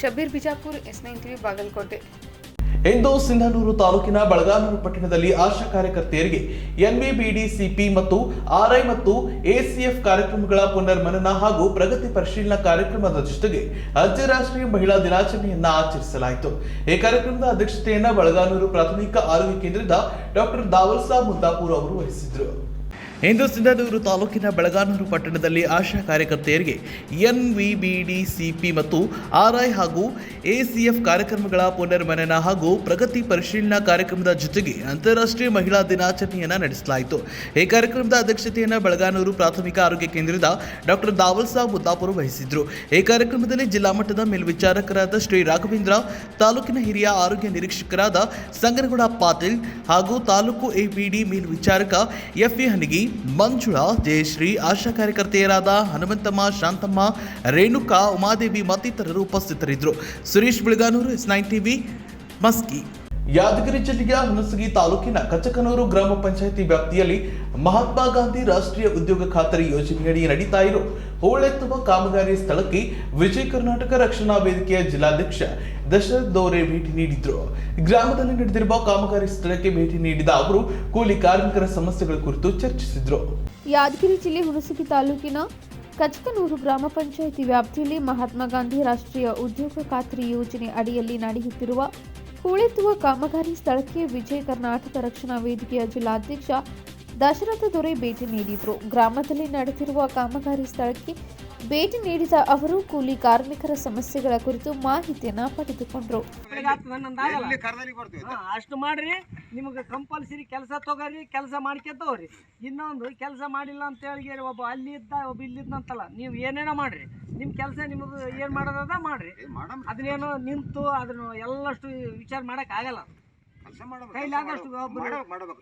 Shabir Bijapur, S9 TV, Bagalkot. ಇಂದು ಸಿಂಧನೂರು ತಾಲೂಕಿನ ಬಳಗಾನೂರು ಪಟ್ಟಣದಲ್ಲಿ ಆಶಾ ಕಾರ್ಯಕರ್ತೆಯರಿಗೆ NVBDCP ಮತ್ತು RI ಮತ್ತು ACF ಕಾರ್ಯಕ್ರಮಗಳ ಪುನರ್ಮನನ ಹಾಗೂ ಪ್ರಗತಿ ಪರಿಶೀಲನಾ ಕಾರ್ಯಕ್ರಮದ ಜೊತೆಗೆ ಅಂತಾರಾಷ್ಟ್ರೀಯ ಮಹಿಳಾ ದಿನಾಚರಣೆಯನ್ನ ಆಚರಿಸಲಾಯಿತು. ಈ ಕಾರ್ಯಕ್ರಮದ ಅಧ್ಯಕ್ಷತೆಯನ್ನ ಬಳಗಾನೂರು ಪ್ರಾಥಮಿಕ ಆರೋಗ್ಯ ಕೇಂದ್ರದ ಡಾಕ್ಟರ್ ದಾವಲ್ಸಾ ಮುದ್ದಾಪುರ್ ಅವರು ವಹಿಸಿದ್ರು. ಇಂದು ಸಿಂಧನೂರು ತಾಲೂಕಿನ ಬೆಳಗಾನೂರು ಪಟ್ಟಣದಲ್ಲಿ ಆಶಾ ಕಾರ್ಯಕರ್ತೆಯರಿಗೆ NVBDCP ಮತ್ತು RI ಹಾಗೂ ACF ಕಾರ್ಯಕ್ರಮಗಳ ಪುನರ್ಮನನ ಹಾಗೂ ಪ್ರಗತಿ ಪರಿಶೀಲನಾ ಕಾರ್ಯಕ್ರಮದ ಜೊತೆಗೆ ಅಂತಾರಾಷ್ಟ್ರೀಯ ಮಹಿಳಾ ದಿನಾಚರಣೆಯನ್ನು ನಡೆಸಲಾಯಿತು. ಈ ಕಾರ್ಯಕ್ರಮದ ಅಧ್ಯಕ್ಷತೆಯನ್ನು ಬೆಳಗಾನೂರು ಪ್ರಾಥಮಿಕ ಆರೋಗ್ಯ ಕೇಂದ್ರದ ಡಾಕ್ಟರ್ ದಾವಲ್ಸಾ ಮುದ್ದಾಪುರ್ ವಹಿಸಿದ್ರು. ಈ ಕಾರ್ಯಕ್ರಮದಲ್ಲಿ ಜಿಲ್ಲಾ ಮಟ್ಟದ ಮೇಲ್ವಿಚಾರಕರಾದ ಶ್ರೀ ರಾಘವೇಂದ್ರ, ತಾಲೂಕಿನ ಹಿರಿಯ ಆರೋಗ್ಯ ನಿರೀಕ್ಷಕರಾದ ಸಂಗನಗೌಡ ಪಾಟೀಲ್ ಹಾಗೂ ತಾಲೂಕು APD ಮೇಲ್ವಿಚಾರಕ FA ಹನಿಗಿ, ಮಂಜುಳಾ, ಜಯಶ್ರೀ, ಆಶಾ ಕಾರ್ಯಕರ್ತೆಯರಾದ ಹನುಮಂತಮ್ಮ, ಶಾಂತಮ್ಮ, ರೇಣುಕಾ, ಉಮಾದೇವಿ ಮತ್ತಿತರರು ಉಪಸ್ಥಿತರಿದ್ದರು. Suresh, Belaganur, S9 TV, Maski. ಯಾದಗಿರಿ ಜಿಲ್ಲೆಯ ಹುಣಸಗಿ ತಾಲೂಕಿನ ಕಚಕನೂರು ಗ್ರಾಮ ಪಂಚಾಯಿತಿ ವ್ಯಾಪ್ತಿಯಲ್ಲಿ ಮಹಾತ್ಮ ಗಾಂಧಿ ರಾಷ್ಟ್ರೀಯ ಉದ್ಯೋಗ ಖಾತರಿ ಯೋಜನೆಯಡಿ ನಡೀತಾ ಇರೋ ಹೂಳೆತ್ತುವ ಕಾಮಗಾರಿ ಸ್ಥಳಕ್ಕೆ ವಿಜಯ ಕರ್ನಾಟಕ ರಕ್ಷಣಾ ವೇದಿಕೆಯ ಜಿಲ್ಲಾಧ್ಯಕ್ಷ ದಶರಥ್ ದೋರೆ ಭೇಟಿ ನೀಡಿದ್ರು. ಗ್ರಾಮದಲ್ಲಿ ನಡೆದಿರುವ ಕಾಮಗಾರಿ ಸ್ಥಳಕ್ಕೆ ಭೇಟಿ ನೀಡಿದ ಅವರು ಕೂಲಿ ಕಾರ್ಮಿಕರ ಸಮಸ್ಯೆಗಳ ಕುರಿತು ಚರ್ಚಿಸಿದ್ರು. ಯಾದಗಿರಿ ಜಿಲ್ಲೆ ಹುಣಸಗಿ ತಾಲೂಕಿನ ಕಚಕನೂರು ಗ್ರಾಮ ಪಂಚಾಯಿತಿ ವ್ಯಾಪ್ತಿಯಲ್ಲಿ ಮಹಾತ್ಮ ಗಾಂಧಿ ರಾಷ್ಟ್ರೀಯ ಉದ್ಯೋಗ ಖಾತ್ರಿ ಯೋಜನೆ ಅಡಿಯಲ್ಲಿ ನಡೆಯುತ್ತಿರುವ ಹೂಳೆತ್ತುವ ಕಾಮಗಾರಿ ಸ್ಥಳಕ್ಕೆ ವಿಜಯ ಕರ್ನಾಟಕ ರಕ್ಷಣಾ ವೇದಿಕೆಯ ಜಿಲ್ಲಾಧ್ಯಕ್ಷ ದಶರಥ ದೊರೆ ಭೇಟಿ ನೀಡಿದರು. ಗ್ರಾಮದಲ್ಲಿ ನಡೆದಿರುವ ಕಾಮಗಾರಿ ಸ್ಥಳಕ್ಕೆ ಭೇಟಿ ನೀಡಿದ ಅವರು ಕೂಲಿ ಕಾರ್ಮಿಕರ ಸಮಸ್ಯೆಗಳ ಕುರಿತು ಮಾಹಿತಿಯನ್ನು ಪಡೆದುಕೊಂಡರು. ಅಷ್ಟು ಮಾಡ್ರಿ, ನಿಮಗೆ ಕಂಪಲ್ಸರಿ ಕೆಲಸ ತಗೋರಿ, ಕೆಲಸ ಮಾಡ್ಕೊತವ್ರಿ. ಇನ್ನೊಂದು ಕೆಲಸ ಮಾಡಿಲ್ಲ ಅಂತ ಹೇಳಿ ಒಬ್ಬ ಅಲ್ಲಿ ಇದ್ದ ಒಬ್ಬ ಇಲ್ಲಿದ್ದಂತಲ್ಲ, ನೀವು ಏನೇನೋ ಮಾಡ್ರಿ, ನಿಮ್ಮ ಕೆಲಸ ನಿಮಗೆ ಏನು ಮಾಡೋದ ಮಾಡ್ರಿ. ಅದನ್ನೇನೋ ನಿಂತು ಅದನ್ನು ಎಲ್ಲಷ್ಟು ವಿಚಾರ ಮಾಡಕ್ ಆಗಲ್ಲ. ಕೈಲಾದಷ್ಟು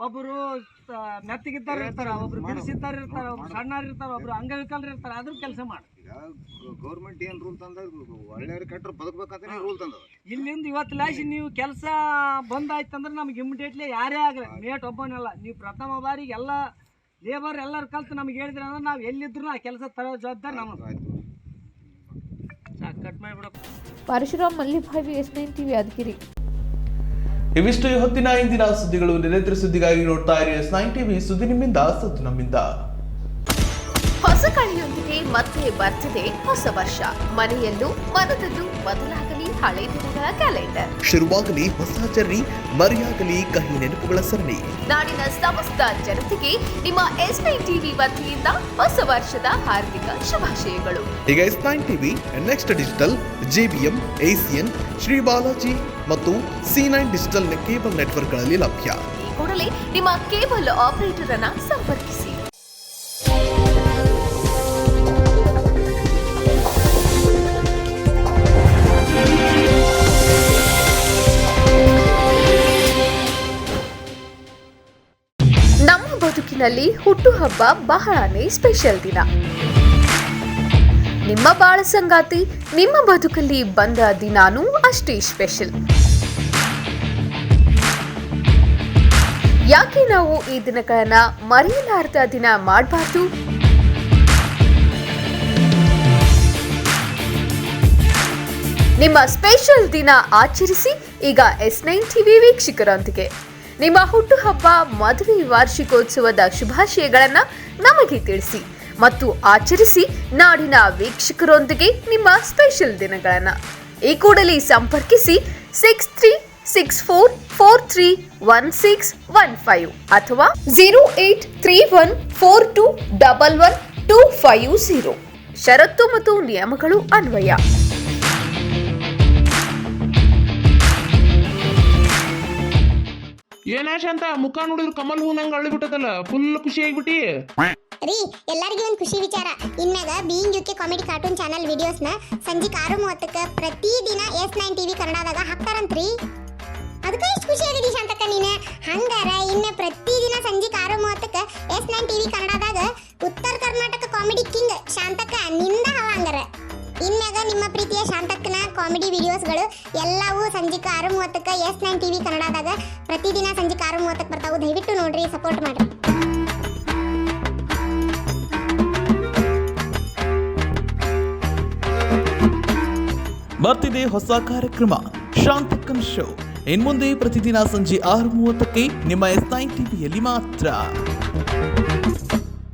ಒಬ್ಬರು ಮೆತ್ತಗಿದ್ದಾರೆ ಇರ್ತಾರ, ಒಬ್ರು ಬಿಡಿಸಿದ್ದಾರೆ ಇರ್ತಾರ, ಒಬ್ರು ಸಣ್ಣರು ಇರ್ತಾರ, ಒಬ್ರು ಅಂಗವಿಕಲರು ಇರ್ತಾರ. ಅದ್ರ ಕೆಲಸ ಮಾಡಿ. ಗೌರ್ಮೆಂಟ್ ಏನ್ ರೂಲ್ ತಂದ, ಒಳ್ಳೆಯವ್ರು ಕೆಟ್ಟರು ಬದುಕಬೇಕಂತ ರೂಲ್ ತಂದ. ಇಲ್ಲಿಂದ ಇವತ್ತು ಲಾಸಿ ನೀವು ಕೆಲಸ ಬಂದಾಯ್ತಂದ್ರೆ ನಮ್ಗೆ ಇಮಿಡಿಯೇಟ್ಲಿ ಯಾರೇ ಆಗಲಿ, ಮೇಟ್ ಒಬ್ಬನೆಲ್ಲ ನೀವು ಪ್ರಥಮ ಬಾರಿಗೆ ಎಲ್ಲ ಲೇಬರ್ ಎಲ್ಲರೂ ಕಲ್ತು ನಮ್ಗೆ ಹೇಳಿದ್ರೆ ಅಂದ್ರೆ ನಾವು ಎಲ್ಲಿದ್ರು ಆ ಕೆಲಸ ತರೋ ಜವಾಬ್ದಾರಿ ನಮ್ಮದು. ಕಟ್ ಮಾಡಿಬಿಡಪ್ಪ. Parashuram Mallibhavi, S9 TV, Yadgir. ಇವಿಷ್ಟು ಹೊತ್ತಿನ ಇಂದಿನ ಸುದ್ದಿಗಳು. ನಿರಂತರ ಸುದ್ದಿಗಾಗಿ ನೋಡ್ತಾ ಇರಿ S9 TV, ಸುದ್ದಿ ನಿಮ್ಮಿಂದ, ಸದ್ದು ನಮ್ಮಿಂದ. ಹೊಸ ಕಳೆಯೊಂದಿಗೆ ಮತ್ತೆ ಬರ್ತದೆ ಹೊಸ ವರ್ಷ. ಮನೆಯಲ್ಲೂ ಮನದಲ್ಲೂ ಬದಲಾಗಲಿ ಹಳೆ ದಿನಗಳ ಕ್ಯಾಲೆಂಡರ್. ಶುರುವಾಗಲಿ ಹೊಸ ಜರ್ನಿ, ಮರೆಯಾಗಲಿ ಕಹಿ ನೆನಪುಗಳ ಸರಣಿ. ನಾಡಿನ ಸಮಸ್ತ ಜನತೆಗೆ ನಿಮ್ಮ S9 TV ವತಿಯಿಂದ ಹೊಸ ವರ್ಷದ ಹಾರ್ದಿಕ ಶುಭಾಶಯಗಳು. ಈಗ S9 TV, next digital, JBM, ACN, Shri Balaji ಮತ್ತು C9 ಡಿಜಿಟಲ್ ಕೇಬಲ್ ನೆಟ್ವರ್ಕ್ಗಳಲ್ಲಿ ಲಭ್ಯ. ಈ ಕೂಡಲೇ ನಿಮ್ಮ ಕೇಬಲ್ ಆಪರೇಟರ್ ಅನ್ನ ಸಂಪರ್ಕಿಸಿ. ನಮ್ಮ ಬದುಕಿನಲ್ಲಿ ಹುಟ್ಟುಹಬ್ಬ ಬಹಳನೇ ಸ್ಪೆಷಲ್ ದಿನ. ನಿಮ್ಮ ಬಾಳ ಸಂಗಾತಿ ನಿಮ್ಮ ಬದುಕಲ್ಲಿ ಬಂದ ದಿನಾನೂ ಅಷ್ಟೇ ಸ್ಪೆಷಲ್. ಯಾಕೆ ನಾವು ಈ ದಿನಗಳನ್ನ ಮರೆಯಲಾರದ ದಿನ ಮಾಡಬಾರ್ದು? ನಿಮ್ಮ ಸ್ಪೆಷಲ್ ದಿನ ಆಚರಿಸಿ ಈಗ S9 TV ವೀಕ್ಷಕರೊಂದಿಗೆ. ನಿಮ್ಮ ಹುಟ್ಟುಹಬ್ಬ, ಮದುವೆ, ವಾರ್ಷಿಕೋತ್ಸವದ ಶುಭಾಶಯಗಳನ್ನು ನಮಗೆ ತಿಳಿಸಿ ಮತ್ತು ಆಚರಿಸಿ ನಾಡಿನ ವೀಕ್ಷಕರೊಂದಿಗೆ ನಿಮ್ಮ ಸ್ಪೆಷಲ್ ದಿನಗಳನ್ನು. ಈ ಕೂಡಲೇ ಸಂಪರ್ಕಿಸಿ 6364431615 ಅಥವಾ 083142115250. ಷರತ್ತು ಮತ್ತು ನಿಯಮಗಳು ಅನ್ವಯ. ಏನಾಶಂತ ಮುಖ ನೋಡಿದ್ರೆ ಕಮಲ್ ಹೂ ನಂಗೆ ಅಳ್ಳಿಬಿಟ್ಟದಲ್ಲ, ಫುಲ್ ಖುಷಿ ಆಗಿಬಿಟ್ಟಿ. ರೀ, ಎಲ್ಲರಿಗೂ ಒಂದು ಖುಷಿ ವಿಚಾರ. ಇನ್ಮ್ಯಾಗ being UK comedy cartoon channel ವಿಡಿಯೋಸ್ನ ಸಂಜೆ 6:30ಕ್ಕೆ ಪ್ರತಿದಿನ S9 TV ಕನ್ನಡದಾಗ ಹಾಕ್ತಾರಂತ್ರಿ. ಅದಕ್ಕೆ ಎಷ್ಟು ಖುಷಿ ಆಗಿದೆ ಶಾಂತಕ್ಕ ನೀನು. ಹಂಗಾರ ಇನ್ನು ಪ್ರತಿದಿನ ಸಂಜೆ 6:30ಕ್ಕೆ S9 TV ಕನ್ನಡದಾಗ ಉತ್ತರ ಕರ್ನಾಟಕ ಕಾಮಿಡಿ ಕಿಂಗ್ ಶಾಂತಕ್ಕ ನಿಂದ ಹಂಗಾರ. ಇನ್ಮ್ಯಾಗ ನಿಮ್ಮ ಪ್ರೀತಿಯ ಶಾಂತಕ್ಕನ ಕಾಮಿಡಿ ವಿಡಿಯೋಸ್ಗಳು ಎಲ್ಲವೂ ಸಂಜೆ 6:30ಕ್ಕೆ S9 TV ಕನ್ನಡದಾಗ ಪ್ರತಿದಿನ ಸಂಜೆ 6:30ಕ್ಕೆ ಬರ್ತಾವು. ದಯವಿಟ್ಟು ನೋಡ್ರಿ, ಸಪೋರ್ಟ್ ಮಾಡ್ರಿ. ಬರ್ತಿದೆ ಹೊಸ ಕಾರ್ಯಕ್ರಮ ಶಾಂತಕ್ಕನ್ ಶೋ. ಇನ್ಮುಂದೆ ಪ್ರತಿದಿನ ಸಂಜೆ 6:30ಕ್ಕೆ ನಿಮ್ಮ S9 TVಯಲ್ಲಿ ಮಾತ್ರ.